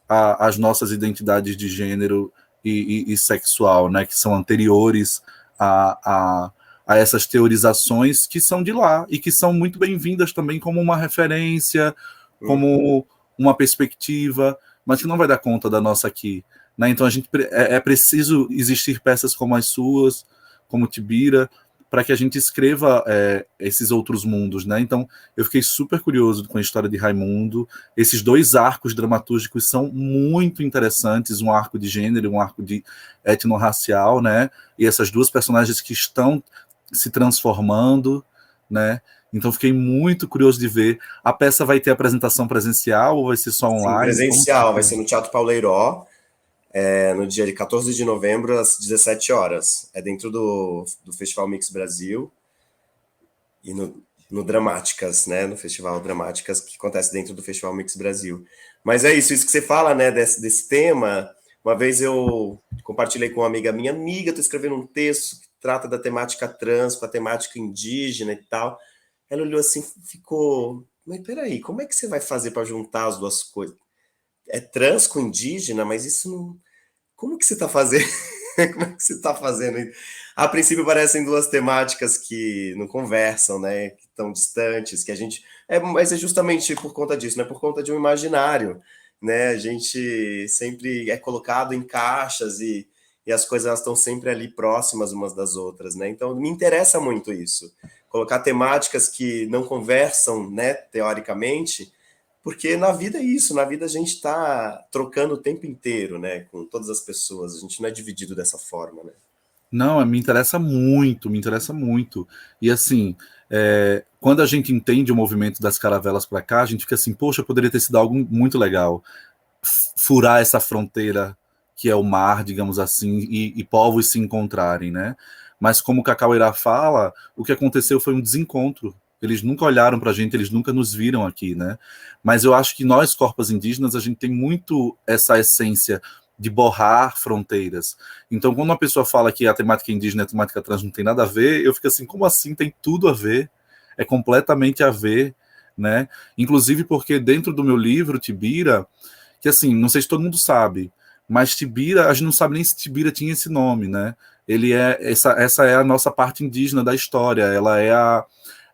as nossas identidades de gênero e sexual, né? Que são anteriores a essas teorizações que são de lá e que são muito bem-vindas também como uma referência, como uma perspectiva, mas que não vai dar conta da nossa aqui, né? Então é preciso existir peças como as suas, como Tibira, para que a gente escreva esses outros mundos, né? Então eu fiquei super curioso com a história de Raimundo. Esses 2 arcos dramatúrgicos são muito interessantes, um arco de gênero, um arco de etnorracial, né? E essas 2 personagens que estão se transformando, né? Então fiquei muito curioso de ver. A peça vai ter apresentação presencial ou vai ser só online? Sim, presencial, vai ser no Teatro Pauleiró, no dia de 14 de novembro, às 17 horas. É dentro do Festival Mix Brasil e no Dramáticas, né? No Festival Dramáticas, que acontece dentro do Festival Mix Brasil. Mas é isso que você fala, né? Desse tema. Uma vez eu compartilhei com uma amiga minha, estou escrevendo um texto que trata da temática trans, com a temática indígena e tal. Ela olhou assim, ficou... Mas peraí, como é que você vai fazer para juntar as 2 coisas? É trans com indígena, mas isso não... Como que você está fazendo? Como é que você está fazendo? A princípio parecem 2 temáticas que não conversam, né? Que estão distantes, que a gente... mas é justamente por conta disso, né? Por conta de um imaginário, né? A gente sempre é colocado em caixas e as coisas estão sempre ali próximas umas das outras, né? Então me interessa muito isso. Colocar temáticas que não conversam, né? Teoricamente, porque na vida é isso, na vida a gente está trocando o tempo inteiro, né, com todas as pessoas, a gente não é dividido dessa forma, né? Não, me interessa muito, me interessa muito. E assim, quando a gente entende o movimento das caravelas para cá, a gente fica assim, poxa, poderia ter sido algo muito legal, furar essa fronteira que é o mar, digamos assim, e povos se encontrarem, né? Mas como o Cacaueira fala, o que aconteceu foi um desencontro. Eles nunca olharam para a gente, eles nunca nos viram aqui, né? Mas eu acho que nós, corpos indígenas, a gente tem muito essa essência de borrar fronteiras. Então, quando uma pessoa fala que a temática indígena e a temática trans não tem nada a ver, eu fico assim, como assim? Tem tudo a ver. É completamente a ver, né? Inclusive porque dentro do meu livro, Tibira, que assim, não sei se todo mundo sabe, mas Tibira, a gente não sabe nem se Tibira tinha esse nome, né? Essa é a nossa parte indígena da história,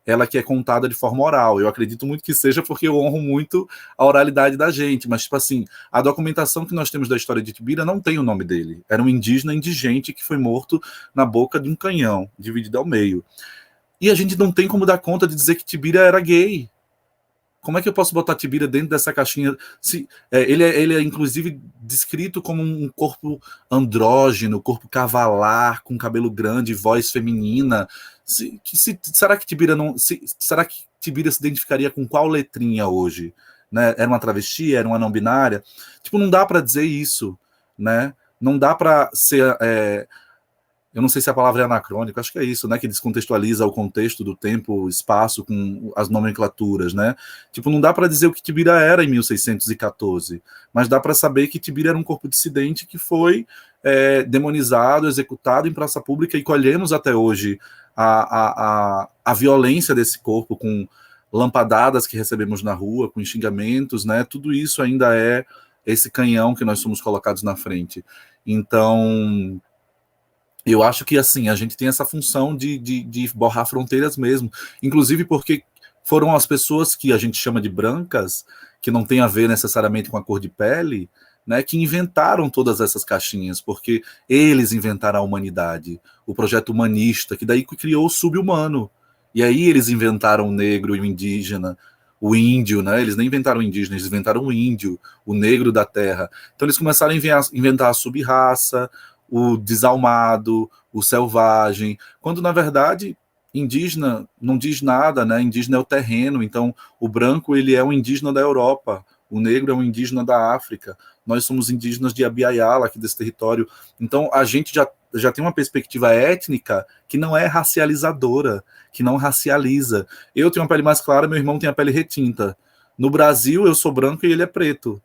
ela que é contada de forma oral. Eu acredito muito que seja porque eu honro muito a oralidade da gente, mas, tipo assim, a documentação que nós temos da história de Tibira não tem o nome dele. Era um indígena indigente que foi morto na boca de um canhão, dividido ao meio. E a gente não tem como dar conta de dizer que Tibira era gay. Como é que eu posso botar Tibira dentro dessa caixinha? Ele é, inclusive, descrito como um corpo andrógeno, corpo cavalar, com cabelo grande, voz feminina. Será que Tibira se identificaria com qual letrinha hoje? Né? Era uma travesti? Era uma não binária? Tipo, não dá para dizer isso, né? Não dá para ser... eu não sei se a palavra é anacrônico, acho que é isso, né? Que descontextualiza o contexto do tempo, espaço, com as nomenclaturas, né? Tipo, não dá para dizer o que Tibira era em 1614, mas dá para saber que Tibira era um corpo dissidente que foi demonizado, executado em praça pública, e colhemos até hoje a violência desse corpo, com lampadadas que recebemos na rua, com xingamentos, né? Tudo isso ainda é esse canhão que nós somos colocados na frente. Então... eu acho que, assim, a gente tem essa função de borrar fronteiras mesmo, inclusive porque foram as pessoas que a gente chama de brancas, que não tem a ver necessariamente com a cor de pele, né, que inventaram todas essas caixinhas, porque eles inventaram a humanidade, o projeto humanista, que daí criou o sub-humano, e aí eles inventaram o negro e o indígena, o índio, né? Eles nem inventaram o indígena, eles inventaram o índio, o negro da terra. Então eles começaram a inventar a sub-raça, o desalmado, o selvagem, quando na verdade indígena não diz nada, né? Indígena é o terreno, então o branco ele é um indígena da Europa, o negro é um indígena da África, nós somos indígenas de Abiyala, aqui desse território, então a gente já tem uma perspectiva étnica que não é racializadora, que não racializa. Eu tenho uma pele mais clara, meu irmão tem a pele retinta. No Brasil eu sou branco e ele é preto.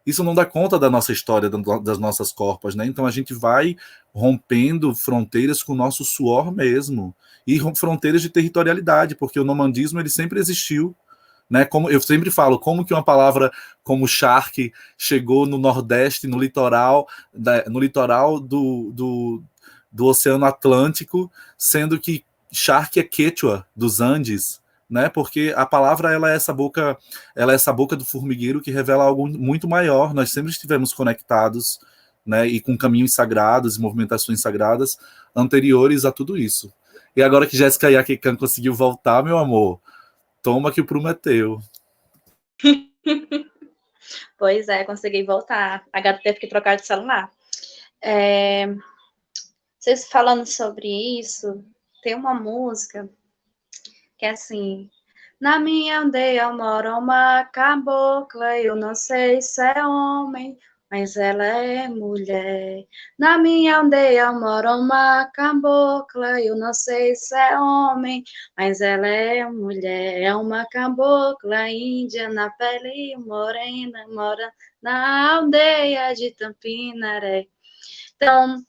Isso não dá conta da nossa história, das nossas corpas, né? Então a gente vai rompendo fronteiras com o nosso suor mesmo, e fronteiras de territorialidade, porque o nomandismo ele sempre existiu, né? Como eu sempre falo, como que uma palavra como charque chegou no Nordeste, no litoral do Oceano Atlântico, sendo que Shark é Quechua, dos Andes, né? Porque a palavra ela é essa boca do formigueiro que revela algo muito maior. Nós sempre estivemos conectados, né? E com caminhos sagrados e movimentações sagradas anteriores a tudo isso. E agora que Jéssica Iaquecã conseguiu voltar, meu amor, toma que o prumo é teu. Pois é, consegui voltar. A gata teve que trocar de celular. Vocês falando sobre isso, tem uma música que é assim: na minha aldeia mora uma cabocla, eu não sei se é homem, mas ela é mulher. Na minha aldeia mora uma cabocla, eu não sei se é homem, mas ela é mulher. É uma cabocla índia na pele morena, mora na aldeia de Tampinaré. Então,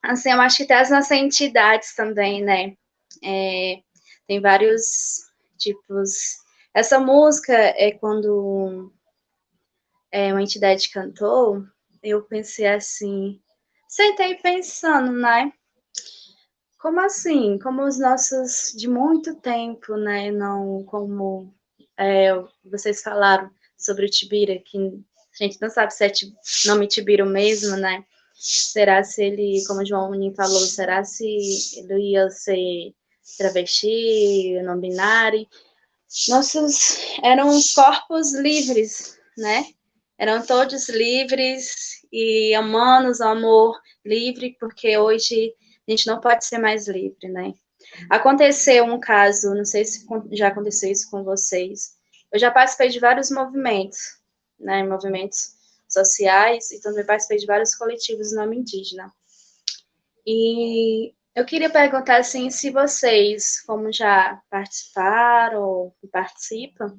assim, eu acho que tem as nossas entidades também, né? Tem vários tipos. Essa música é quando uma entidade cantou, eu pensei assim, sentei pensando, né? Como assim? Como os nossos de muito tempo, né? Não como vocês falaram sobre o Tibira, que a gente não sabe se é nome Tibira mesmo, né? Será se ele, como o João Unim falou, será se ele ia ser travesti, não binário? Nossos eram os corpos livres, né? Eram todos livres e humanos, amor livre, porque hoje a gente não pode ser mais livre, né? Aconteceu um caso, não sei se já aconteceu isso com vocês. Eu já participei de vários movimentos, né? Movimentos sociais, e também participei de vários coletivos no nome indígena. E eu queria perguntar, assim, se vocês, como já participaram ou participam,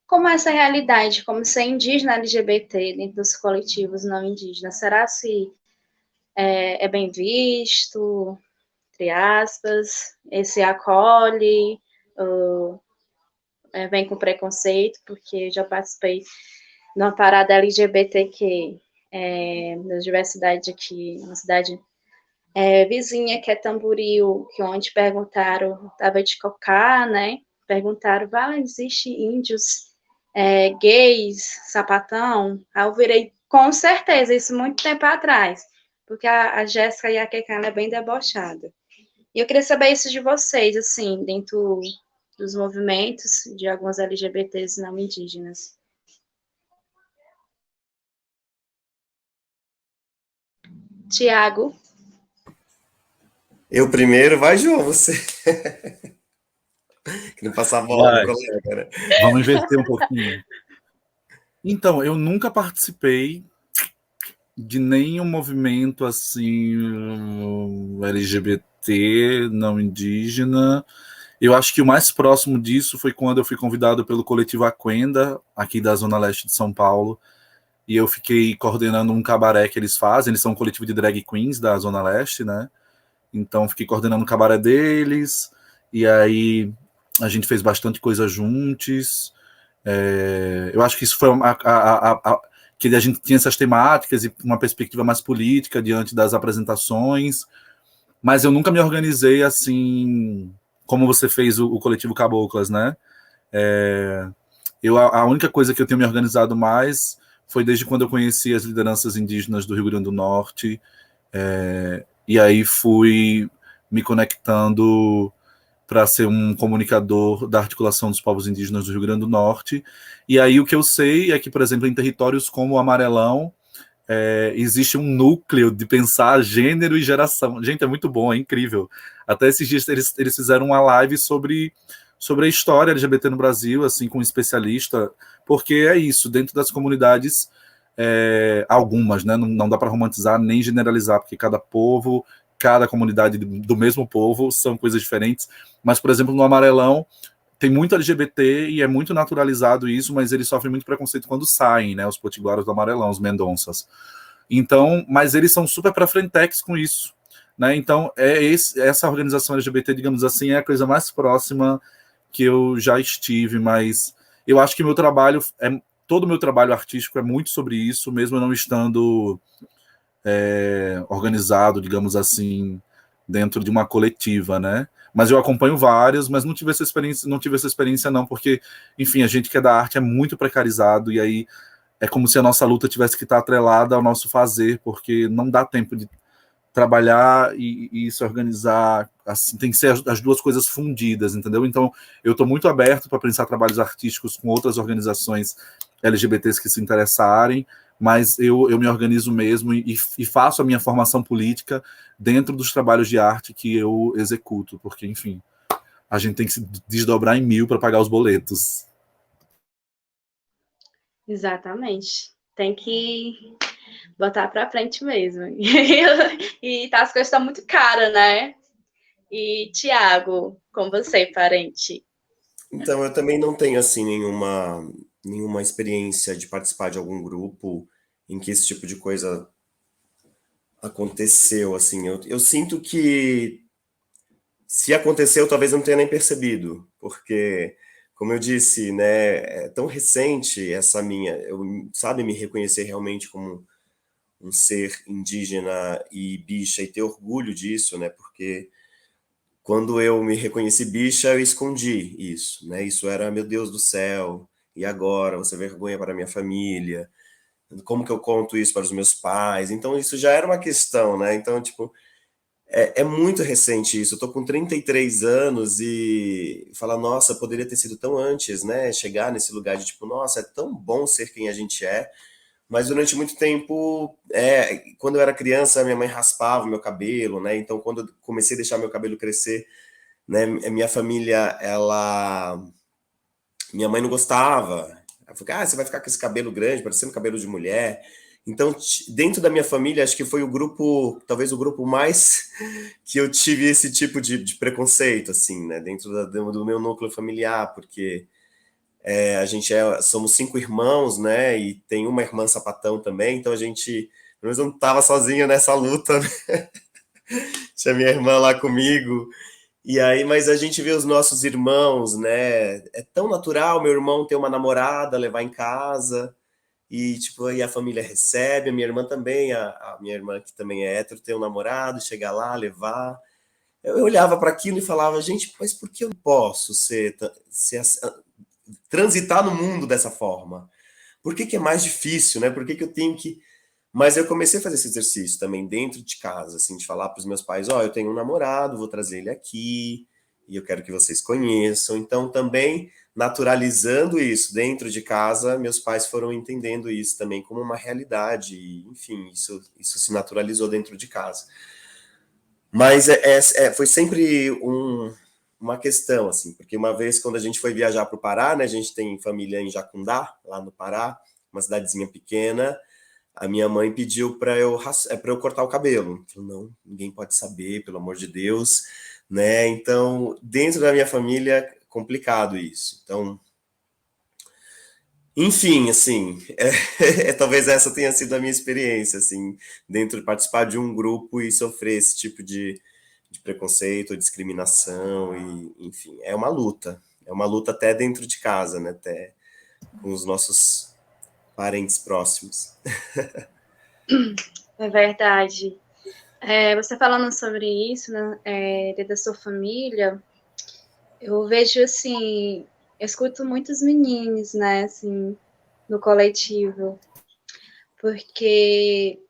como é essa realidade, como ser indígena LGBT dentro dos coletivos não indígenas? Será se é bem visto, entre aspas, esse acolhe, vem com preconceito? Porque eu já participei de uma parada LGBTQ na diversidade aqui, uma cidade vizinha, que é Tamboril, que onde perguntaram, estava de Cocá, né? Perguntaram, existe índios gays, sapatão? Aí eu virei, com certeza, isso muito tempo atrás, porque a Jéssica Iaquecã é bem debochada. E eu queria saber isso de vocês, assim, dentro dos movimentos de alguns LGBTs não indígenas. Tiago. Eu primeiro, vai, João, você. Que não passar a bola no colega, né? Vamos inverter um pouquinho. Então, eu nunca participei de nenhum movimento assim LGBT, não indígena. Eu acho que o mais próximo disso foi quando eu fui convidado pelo coletivo Aquenda, aqui da Zona Leste de São Paulo, e eu fiquei coordenando um cabaré que eles fazem. Eles são um coletivo de drag queens da Zona Leste, né? Então, fiquei coordenando o cabaré deles, e aí a gente fez bastante coisa juntos. Eu acho que isso foi que a gente tinha essas temáticas e uma perspectiva mais política diante das apresentações, mas eu nunca me organizei assim, como você fez o coletivo Caboclas, né? A única coisa que eu tenho me organizado mais foi desde quando eu conheci as lideranças indígenas do Rio Grande do Norte, e aí fui me conectando para ser um comunicador da articulação dos povos indígenas do Rio Grande do Norte. E aí o que eu sei é que, por exemplo, em territórios como o Amarelão, existe um núcleo de pensar gênero e geração. Gente, é muito bom, é incrível. Até esses dias eles fizeram uma live sobre a história LGBT no Brasil, assim, com um especialista, porque é isso, dentro das comunidades, algumas, né, não dá para romantizar nem generalizar, porque cada povo, cada comunidade do mesmo povo são coisas diferentes, mas, por exemplo, no Amarelão tem muito LGBT e é muito naturalizado isso, mas eles sofrem muito preconceito quando saem, né, os potiguaros do Amarelão, os mendonças. Então, mas eles são super para frentex com isso, né? Então, essa organização LGBT, digamos assim, é a coisa mais próxima que eu já estive, mas eu acho que todo o meu trabalho artístico é muito sobre isso, mesmo eu não estando organizado, digamos assim, dentro de uma coletiva, né? Mas eu acompanho vários, mas não tive essa experiência não, porque, enfim, a gente que é da arte é muito precarizado, e aí é como se a nossa luta tivesse que estar atrelada ao nosso fazer, porque não dá tempo de trabalhar e se organizar, assim, tem que ser as duas coisas fundidas, entendeu? Então, eu estou muito aberto para pensar trabalhos artísticos com outras organizações LGBTs que se interessarem, mas eu me organizo mesmo e faço a minha formação política dentro dos trabalhos de arte que eu executo, porque, enfim, a gente tem que se desdobrar em 1000 para pagar os boletos. Exatamente. Tem que botar para frente mesmo. E tá, as coisas estão muito caras, né? E, Tiago, com você, parente? Então, eu também não tenho, assim, nenhuma experiência de participar de algum grupo em que esse tipo de coisa aconteceu, assim. Eu sinto que se aconteceu, talvez eu não tenha nem percebido, porque, como eu disse, né, é tão recente essa sabe, me reconhecer realmente como um ser indígena e bicha e ter orgulho disso, né, porque quando eu me reconheci bicha, eu escondi isso, né, isso era, meu Deus do céu, e agora? Você vergonha para a minha família? Como que eu conto isso para os meus pais? Então, isso já era uma questão, né, então, tipo, é muito recente isso. Eu tô com 33 anos e falar, nossa, poderia ter sido tão antes, né? Chegar nesse lugar de tipo, nossa, é tão bom ser quem a gente é. Mas durante muito tempo, quando eu era criança, minha mãe raspava o meu cabelo, né? Então, quando eu comecei a deixar meu cabelo crescer, né? Minha família, minha mãe não gostava. Ela falou, você vai ficar com esse cabelo grande, parecendo cabelo de mulher. Então, dentro da minha família, acho que foi talvez o grupo mais que eu tive esse tipo de preconceito, assim, né? Dentro do meu núcleo familiar, porque a gente somos 5 irmãos, né? E tem uma irmã sapatão também, então a gente, pelo menos, não estava sozinho nessa luta, né? Tinha minha irmã lá comigo. E aí, mas a gente vê os nossos irmãos, né? É tão natural meu irmão ter uma namorada, levar em casa. E, tipo, aí a família recebe, a minha irmã também, a minha irmã que também é hétero, tem um namorado, chegar lá, levar. Eu olhava para aquilo e falava, gente, mas por que eu não posso transitar no mundo dessa forma? Por que é mais difícil, né? Por que eu tenho que... Mas eu comecei a fazer esse exercício também dentro de casa, assim, de falar para os meus pais, eu tenho um namorado, vou trazer ele aqui, e eu quero que vocês conheçam. Então, também... naturalizando isso dentro de casa, meus pais foram entendendo isso também como uma realidade, e, enfim, isso se naturalizou dentro de casa. Mas foi sempre uma questão, assim, porque uma vez quando a gente foi viajar para o Pará, né, a gente tem família em Jacundá, lá no Pará, uma cidadezinha pequena, a minha mãe pediu para eu cortar o cabelo. Eu falei, não, ninguém pode saber, pelo amor de Deus, né? Então, dentro da minha família, complicado isso. Então, enfim, assim, talvez essa tenha sido a minha experiência, assim, dentro de participar de um grupo e sofrer esse tipo de preconceito, discriminação, e, enfim, é uma luta até dentro de casa, né, até com os nossos parentes próximos. É verdade. Você falando sobre isso, né, da sua família, eu vejo, assim, eu escuto muitos meninos, né, assim, no coletivo, porque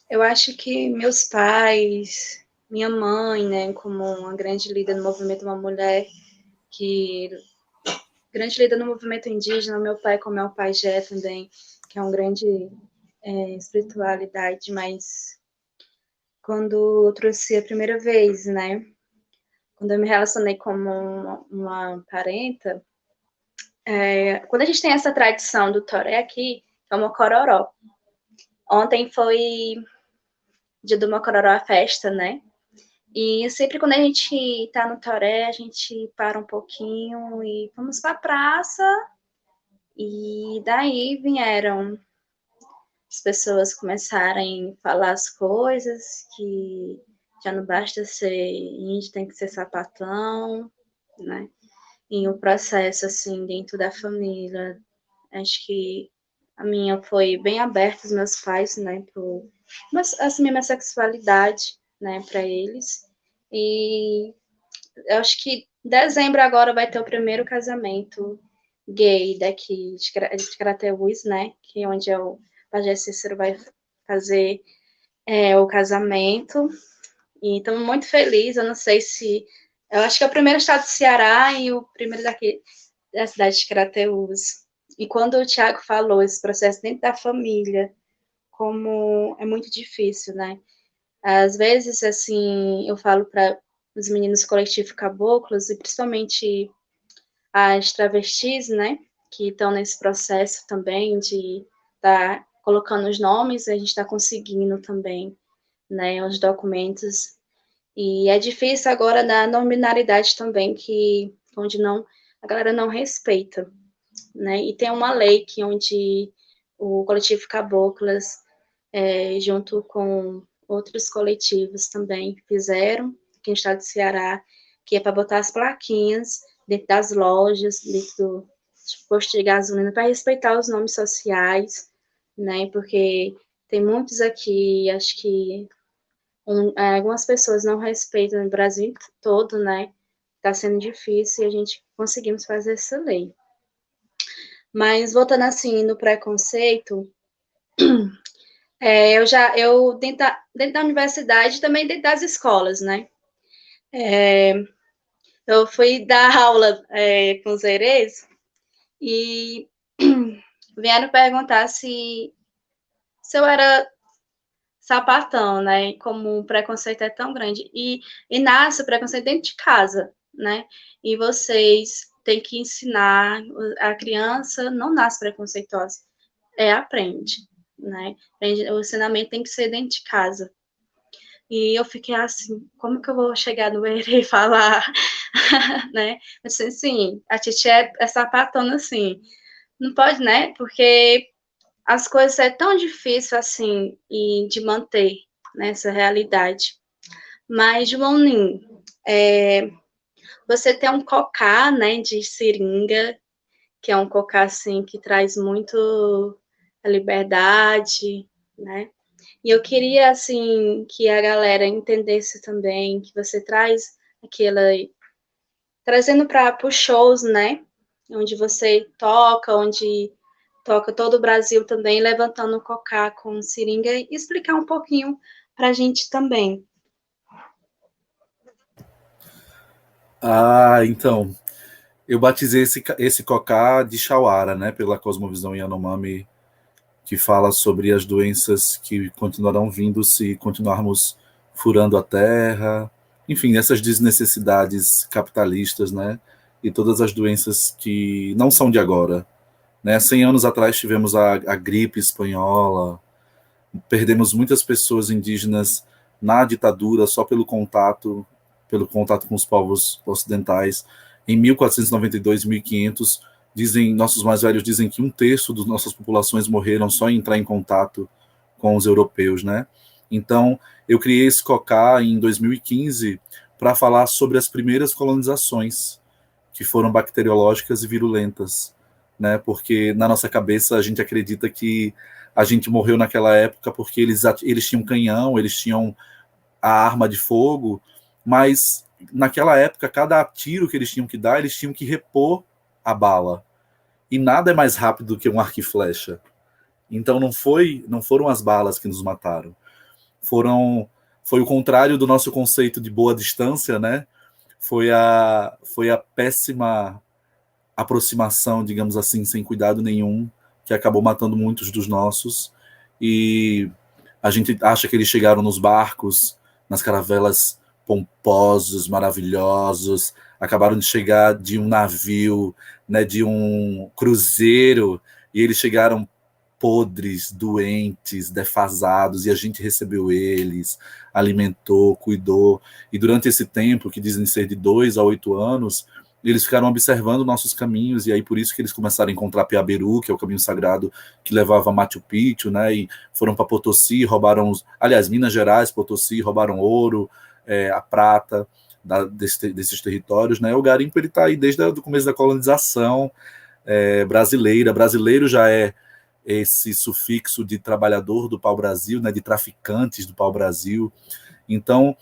eu acho que meus pais, minha mãe, né, como uma grande líder no movimento, uma mulher grande líder no movimento indígena, meu pai, como é o pajé também, que é um grande espiritualidade, mas quando eu trouxe a primeira vez, né, quando eu me relacionei como uma parenta, quando a gente tem essa tradição do toré aqui, é o Mocororó. Ontem foi dia do Mocororó, a festa, né? E sempre quando a gente tá no toré, a gente para um pouquinho e vamos pra praça. E daí vieram as pessoas começarem a falar as coisas, que já não basta ser índio, tem que ser sapatão, né? E o processo, assim, dentro da família, acho que a minha foi bem aberta, os meus pais, né, para assumir minha sexualidade, né, para eles. E eu acho que em dezembro agora vai ter o primeiro casamento gay daqui de Crateús, né, que é onde o Pajé Cícero vai fazer o casamento. E estamos muito felizes. Eu não sei se... Eu acho que é o primeiro estado do Ceará e o primeiro daqui da cidade de Crateús. E quando o Tiago falou esse processo dentro da família, como é muito difícil, né? Às vezes, assim, eu falo para os meninos do coletivo Caboclos, e principalmente as travestis, né, que estão nesse processo também de estar colocando os nomes, a gente está conseguindo também, né, os documentos. E é difícil agora na nominalidade também, onde a galera não respeita, né? E tem uma lei onde o coletivo Caboclas, junto com outros coletivos também fizeram, aqui no estado do Ceará, que é para botar as plaquinhas dentro das lojas, dentro do posto de gasolina, para respeitar os nomes sociais, né? Porque tem muitos aqui, acho que algumas pessoas não respeitam no Brasil todo, né? Está sendo difícil e a gente conseguimos fazer essa lei. Mas voltando assim no preconceito, eu dentro da universidade, também dentro das escolas, né? Eu fui dar aula com os herês e vieram perguntar se eu era sapatão, né? Como o preconceito é tão grande. E nasce o preconceito dentro de casa, né? E vocês têm que ensinar, a criança não nasce preconceituosa, aprende, né? O ensinamento tem que ser dentro de casa. E eu fiquei assim, como que eu vou chegar no herê e falar, né? Eu disse assim, a titia é sapatona assim. Não pode, né? Porque as coisas é tão difícil assim e de manter nessa realidade. Mas, Joãozinho, você tem um cocá, né, de seringa, que é um cocá assim que traz muito a liberdade, né? E eu queria assim que a galera entendesse também que você traz trazendo para os shows, né? Onde você toca, onde toca todo o Brasil também, levantando o cocá com seringa, e explicar um pouquinho para a gente também. Então, eu batizei esse cocá de Chauara, né, pela cosmovisão Yanomami, que fala sobre as doenças que continuarão vindo se continuarmos furando a terra, enfim, essas desnecessidades capitalistas, né, e todas as doenças que não são de agora, né. 100 anos atrás tivemos a gripe espanhola, perdemos muitas pessoas indígenas na ditadura só pelo contato com os povos ocidentais. Em 1492, 1500, nossos mais velhos dizem que 1/3 das nossas populações morreram só em entrar em contato com os europeus, né? Então, eu criei esse cocá em 2015 para falar sobre as primeiras colonizações, que foram bacteriológicas e virulentas, né? Porque na nossa cabeça a gente acredita que a gente morreu naquela época porque eles tinham canhão, eles tinham a arma de fogo, mas naquela época, cada tiro que eles tinham que dar, eles tinham que repor a bala. E nada é mais rápido do que um arco e flecha. Então não foram as balas que nos mataram. Foi o contrário do nosso conceito de boa distância, né? Foi a péssima aproximação, digamos assim, sem cuidado nenhum, que acabou matando muitos dos nossos. E a gente acha que eles chegaram nos barcos, nas caravelas pomposos, maravilhosos, acabaram de chegar de um navio, né, de um cruzeiro, e eles chegaram podres, doentes, defasados, e a gente recebeu eles, alimentou, cuidou, e durante esse tempo, que dizem ser de 2 a 8 anos, eles ficaram observando nossos caminhos, e aí por isso que eles começaram a encontrar Piaberu, que é o caminho sagrado que levava a Machu Picchu, né, e foram para Potosí, Minas Gerais, Potosí, roubaram ouro, a prata desses territórios, né? O garimpo ele está aí desde o começo da colonização brasileira. Brasileiro já é esse sufixo de trabalhador do pau-brasil, né? De traficantes do pau-brasil. Então,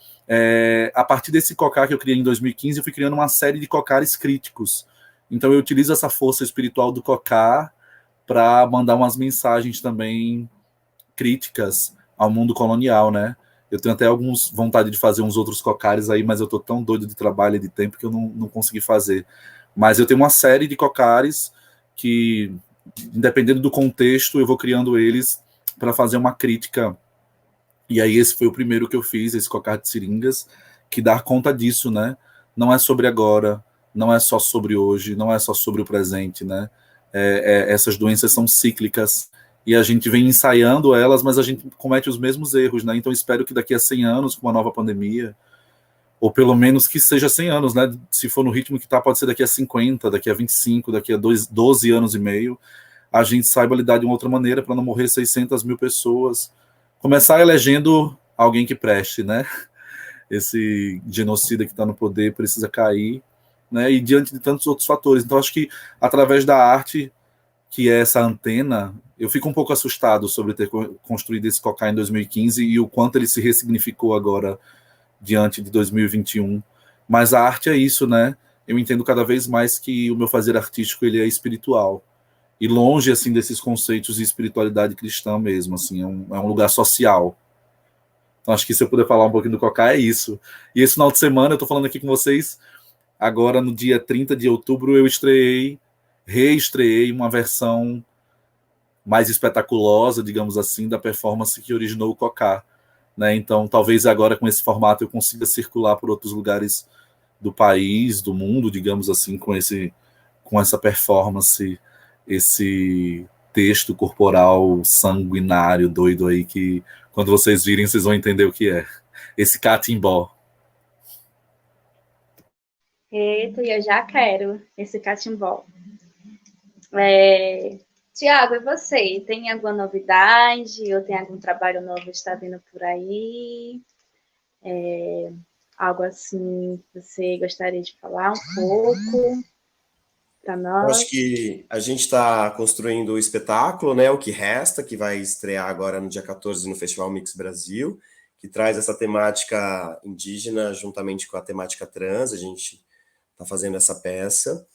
a partir desse cocar que eu criei em 2015, eu fui criando uma série de cocares críticos. Então, eu utilizo essa força espiritual do cocar para mandar umas mensagens também críticas ao mundo colonial, né? Eu tenho até alguns vontade de fazer uns outros cocares aí, mas eu tô tão doido de trabalho e de tempo que eu não consegui fazer. Mas eu tenho uma série de cocares que, dependendo do contexto, eu vou criando eles para fazer uma crítica. E aí esse foi o primeiro que eu fiz, esse cocar de seringas, que dá conta disso, né? Não é sobre agora, não é só sobre hoje, não é só sobre o presente, né? Essas doenças são cíclicas, e a gente vem ensaiando elas, mas a gente comete os mesmos erros, né? Então espero que daqui a 100 anos, com uma nova pandemia, ou pelo menos que seja 100 anos, né? Se for no ritmo que tá, pode ser daqui a 50, daqui a 25, daqui a 12 anos e meio, a gente saiba lidar de uma outra maneira para não morrer 600 mil pessoas. Começar elegendo alguém que preste, né? Esse genocida que está no poder precisa cair, né? E diante de tantos outros fatores. Então acho que através da arte, que é essa antena, eu fico um pouco assustado sobre ter construído esse cocar em 2015 e o quanto ele se ressignificou agora diante de 2021. Mas a arte é isso, né? Eu entendo cada vez mais que o meu fazer artístico ele é espiritual e longe assim desses conceitos de espiritualidade cristã mesmo, assim, é um lugar social. Então acho que se eu puder falar um pouquinho do cocar é isso. E esse final de semana eu tô falando aqui com vocês, agora no dia 30 de outubro eu reestreei uma versão mais espetaculosa, digamos assim, da performance que originou o cocar, né? Então talvez agora com esse formato eu consiga circular por outros lugares do país, do mundo, digamos assim, com essa performance, esse texto corporal sanguinário, doido aí, que quando vocês virem, vocês vão entender o que é. Esse catimbó. Eita, eu já quero esse catimbó. Tiago, e você? Tem alguma novidade? Ou tem algum trabalho novo que está vindo por aí? Algo assim que você gostaria de falar um pouco para nós? Eu acho que a gente está construindo o espetáculo, né? O que resta, que vai estrear agora no dia 14 no Festival Mix Brasil, que traz essa temática indígena juntamente com a temática trans. A gente está fazendo essa peça.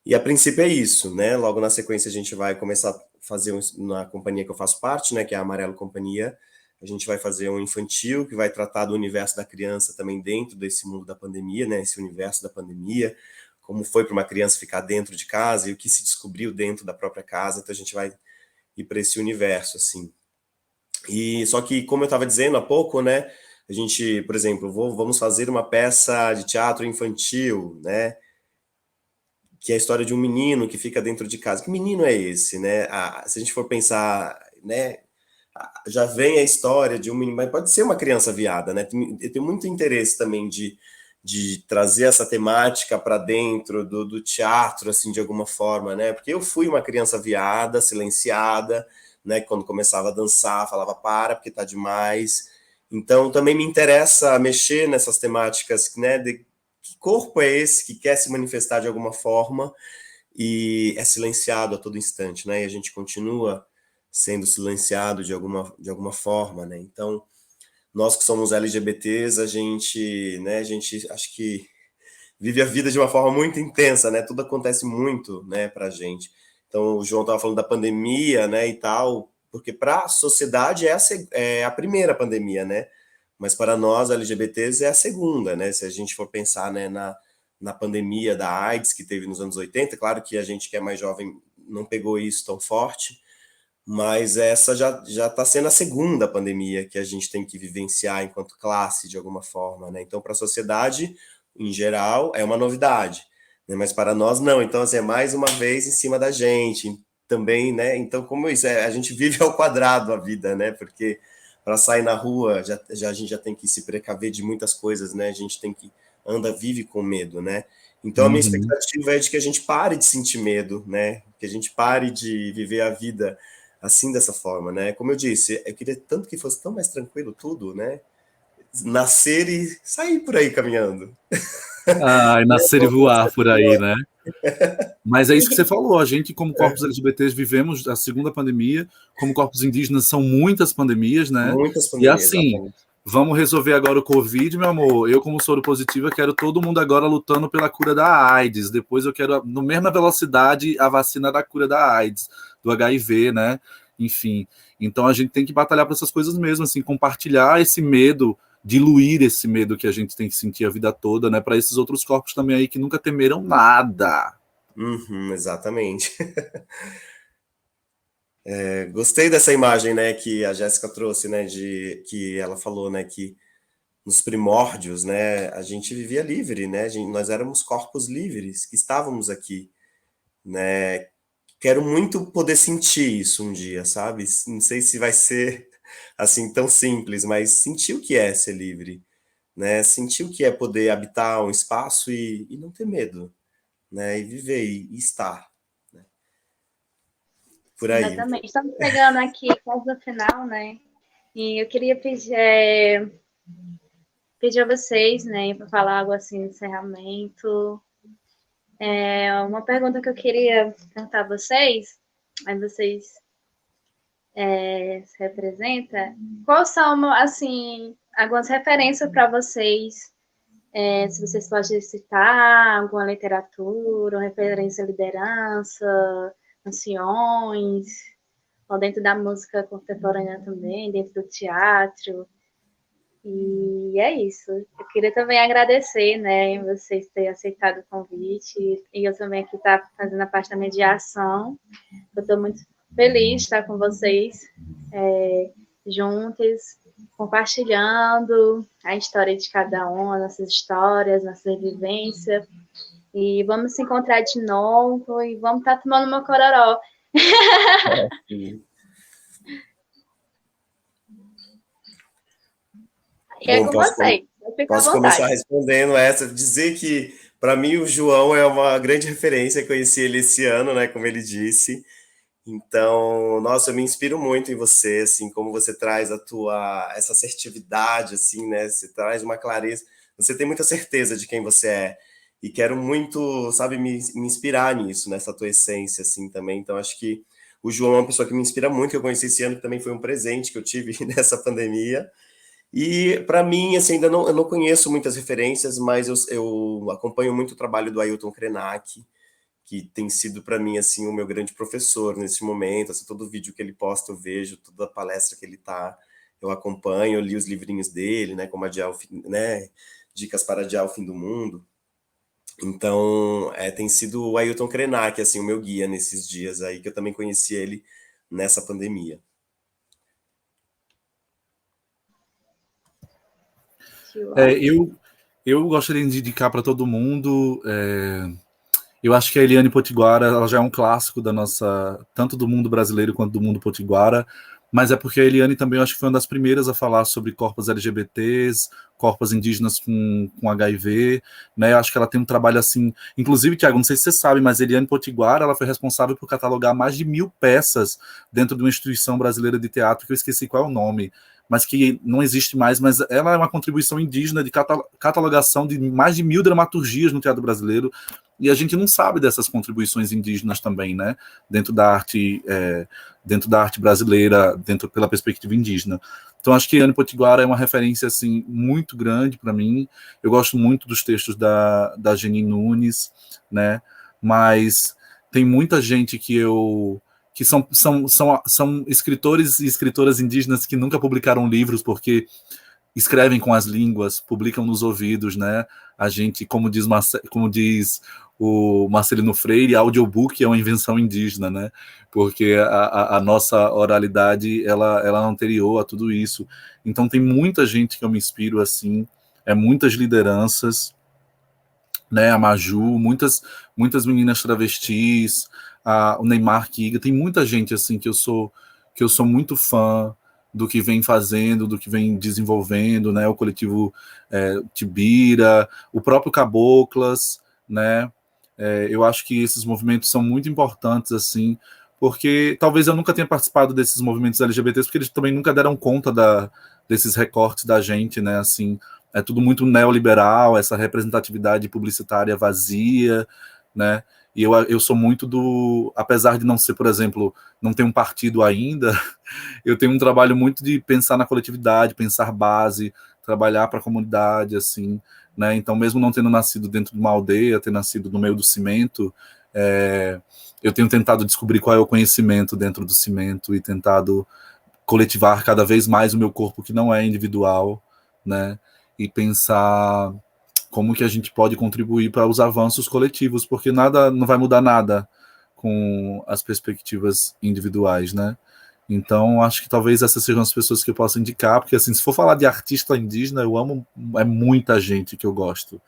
E a princípio é isso, né? Logo na sequência a gente vai começar a fazer na companhia que eu faço parte, né? Que é a Amarelo Companhia. A gente vai fazer um infantil que vai tratar do universo da criança também dentro desse mundo da pandemia, né? Esse universo da pandemia, como foi para uma criança ficar dentro de casa e o que se descobriu dentro da própria casa. Então a gente vai ir para esse universo, assim. E só que, como eu estava dizendo há pouco, né? A gente, por exemplo, vamos fazer uma peça de teatro infantil, né? Que é a história de um menino que fica dentro de casa. Que menino é esse, né? Se a gente for pensar, né? Já vem a história de um menino, mas pode ser uma criança viada, né? Eu tenho muito interesse também de trazer essa temática para dentro do teatro, assim, de alguma forma, né? Porque eu fui uma criança viada, silenciada, né? Quando começava a dançar, falava porque tá demais. Então, também me interessa mexer nessas temáticas, né? De que corpo é esse que quer se manifestar de alguma forma e é silenciado a todo instante, né? E a gente continua sendo silenciado de alguma forma, né? Então, nós que somos LGBTs, a gente acho que vive a vida de uma forma muito intensa, né? Tudo acontece muito, né, pra gente. Então, o João estava falando da pandemia, né, e tal, porque para a sociedade é a primeira pandemia, né? Mas para nós, LGBTs, é a segunda, né? Se a gente for pensar, né, na pandemia da AIDS que teve nos anos 80, claro que a gente que é mais jovem não pegou isso tão forte, mas essa já está sendo a segunda pandemia que a gente tem que vivenciar enquanto classe, de alguma forma, né? Então, para a sociedade, em geral, é uma novidade, né? Mas para nós, não. Então, assim, é mais uma vez em cima da gente também, né? Então, como isso, a gente vive ao quadrado a vida, né? Porque para sair na rua, a gente já tem que se precaver de muitas coisas, né? A gente tem que vive com medo, né? Então, a minha expectativa é de que a gente pare de sentir medo, né? Que a gente pare de viver a vida assim, dessa forma, né? Como eu disse, eu queria tanto que fosse tão mais tranquilo tudo, né? Nascer e sair por aí caminhando. E nascer e voar por aí, né? Mas é isso que você falou, a gente como corpos LGBTs vivemos a segunda pandemia, como corpos indígenas são muitas pandemias, né? Muitas pandemias, e assim, exatamente. vamos resolver agora o Covid, meu amor. Eu, como soro positivo, quero todo mundo agora lutando pela cura da AIDS. Depois eu quero, na mesma velocidade, a vacina da cura da AIDS, do HIV, né? Enfim. Então a gente tem que batalhar por essas coisas mesmo, assim, compartilhar esse medo, diluir esse medo que a gente tem que sentir a vida toda, né? Para esses outros corpos também aí que nunca temeram nada. Exatamente. Gostei dessa imagem, né, que a Jéssica trouxe, né, de que ela falou, né, que nos primórdios, né, a gente vivia livre, né, nós éramos corpos livres que estávamos aqui, né. Quero muito poder sentir isso um dia, sabe? Não sei se vai ser assim tão simples, mas sentir o que é ser livre, né? Sentir o que é poder habitar um espaço e não ter medo, né? E viver e estar. Por aí. Exatamente. Estamos chegando aqui quase no final, né? E eu queria pedir a vocês, né, para falar algo assim de encerramento. Uma pergunta que eu queria perguntar a vocês, aí vocês se representam. Quais são, assim, algumas referências para vocês? Se vocês podem citar alguma literatura, referência à liderança, anciões, ou dentro da música contemporânea também, dentro do teatro. E é isso. Eu queria também agradecer, né, vocês terem aceitado o convite, e eu também aqui estar fazendo a parte da mediação. Eu estou muito feliz de estar com vocês juntos, compartilhando a história de cada um, as nossas histórias, nossa vivência. E vamos se encontrar de novo e vamos estar tomando uma cororó. E é com vocês. Posso começar respondendo essa, dizer que, para mim, o João é uma grande referência, conheci ele esse ano, né, como ele disse. Então, nossa, eu me inspiro muito em você, assim, como você traz essa assertividade, assim, né, você traz uma clareza, você tem muita certeza de quem você é, e quero muito, sabe, me inspirar nisso, nessa tua essência, assim, também. Então, acho que o João é uma pessoa que me inspira muito, que eu conheci esse ano, que também foi um presente que eu tive nessa pandemia. E, para mim, assim, eu não conheço muitas referências, mas eu acompanho muito o trabalho do Ailton Krenak, que tem sido, para mim, assim, o meu grande professor nesse momento. Assim, todo vídeo que ele posta eu vejo, toda palestra que ele tá, eu acompanho, eu li os livrinhos dele, né, como né, Dicas para Adiar o Fim do Mundo. Então, tem sido o Ailton Krenak, assim, o meu guia nesses dias aí, que eu também conheci ele nessa pandemia. Eu gostaria de indicar para todo mundo. Eu acho que a Eliane Potiguara, ela já é um clássico da nossa, tanto do mundo brasileiro quanto do mundo potiguara, mas é porque a Eliane também, eu acho que foi uma das primeiras a falar sobre corpos LGBTs, corpos indígenas com HIV, né? Eu acho que ela tem um trabalho assim, inclusive, Tiago, não sei se você sabe, mas a Eliane Potiguara, ela foi responsável por catalogar mais de 1000 peças dentro de uma instituição brasileira de teatro, que eu esqueci qual é o nome, mas que não existe mais, mas ela é uma contribuição indígena de catalogação de mais de 1000 dramaturgias no teatro brasileiro, e a gente não sabe dessas contribuições indígenas também, né, dentro da arte brasileira, pela perspectiva indígena. Então, acho que Eliane Potiguara é uma referência, assim, muito grande para mim. Eu gosto muito dos textos da Geni Nunes, né, mas tem muita gente que são escritores e escritoras indígenas que nunca publicaram livros porque escrevem com as línguas, publicam nos ouvidos, né? A gente, como diz o Marcelino Freire, audiobook é uma invenção indígena, né? Porque a nossa oralidade, ela é anterior a tudo isso. Então tem muita gente que eu me inspiro assim, muitas lideranças, né? A Maju, muitas meninas travestis, o Neymar Kiga, tem muita gente assim que eu sou muito fã do que vem fazendo, do que vem desenvolvendo, né? O coletivo Tibira, o próprio Caboclas, né? Eu acho que esses movimentos são muito importantes, assim, porque talvez eu nunca tenha participado desses movimentos LGBTs, porque eles também nunca deram conta desses recortes da gente, né? Assim, é tudo muito neoliberal, essa representatividade publicitária vazia, né? E eu sou muito do... Apesar de não ser, por exemplo, não ter um partido ainda, eu tenho um trabalho muito de pensar na coletividade, pensar base, trabalhar para a comunidade, assim, né? Então, mesmo não tendo nascido dentro de uma aldeia, ter nascido no meio do cimento, eu tenho tentado descobrir qual é o conhecimento dentro do cimento e tentado coletivar cada vez mais o meu corpo, que não é individual, né? E pensar como que a gente pode contribuir para os avanços coletivos, porque nada, não vai mudar nada com as perspectivas individuais, né? Então, acho que talvez essas sejam as pessoas que eu possa indicar, porque, assim, se for falar de artista indígena, eu amo, é muita gente que eu gosto.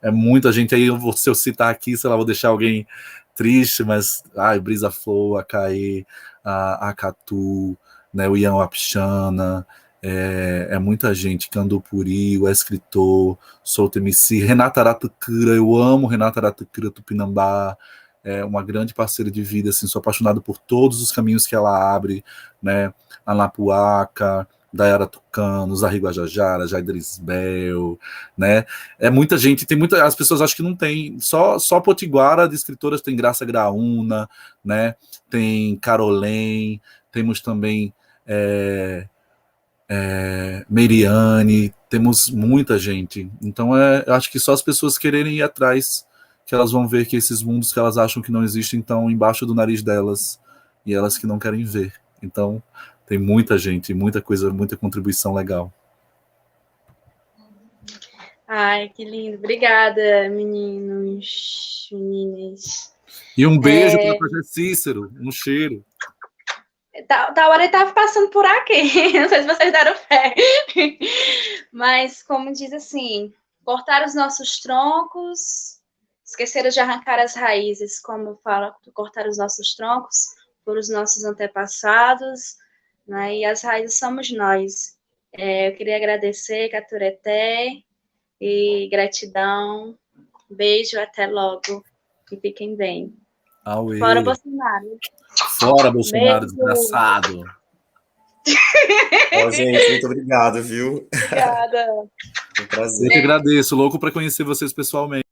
É muita gente, aí se eu citar aqui, sei lá, vou deixar alguém triste, mas, Brisa Flow, Acaê, a Acatu, né, o Ian Wapixana, é muita gente, Candopuri, o escritor, Solto MC, Renata Aratucura, eu amo Renata Aratucura Tupinambá, é uma grande parceira de vida, assim, sou apaixonado por todos os caminhos que ela abre, né, Anapuaca, Dayara Tucano, Zahri Guajajara, Jaideris Bel, né, é muita gente, tem muita, as pessoas acham que não tem, só Potiguara de escritoras tem Graça Graúna, né, tem Carolém, temos também Meriane, temos muita gente, então eu acho que só as pessoas quererem ir atrás, que elas vão ver que esses mundos que elas acham que não existem estão embaixo do nariz delas, e elas que não querem ver. Então tem muita gente, muita coisa, muita contribuição legal. Ai, que lindo, obrigada, meninos, meninas. E um beijo para o Projeto Cícero, um cheiro. Da hora ele estava passando por aqui, não sei se vocês deram fé. Mas, como diz assim, cortar os nossos troncos, esqueceram de arrancar as raízes, como fala, cortar os nossos troncos por os nossos antepassados, né? E as raízes somos nós. Eu queria agradecer, Catureté, e gratidão. Beijo, até logo. E fiquem bem. Auê. Fora Bolsonaro. Fora Bolsonaro, beijo. Desgraçado. Gente, muito obrigado, viu? Obrigada. Foi um prazer. Eu que agradeço, louco para conhecer vocês pessoalmente.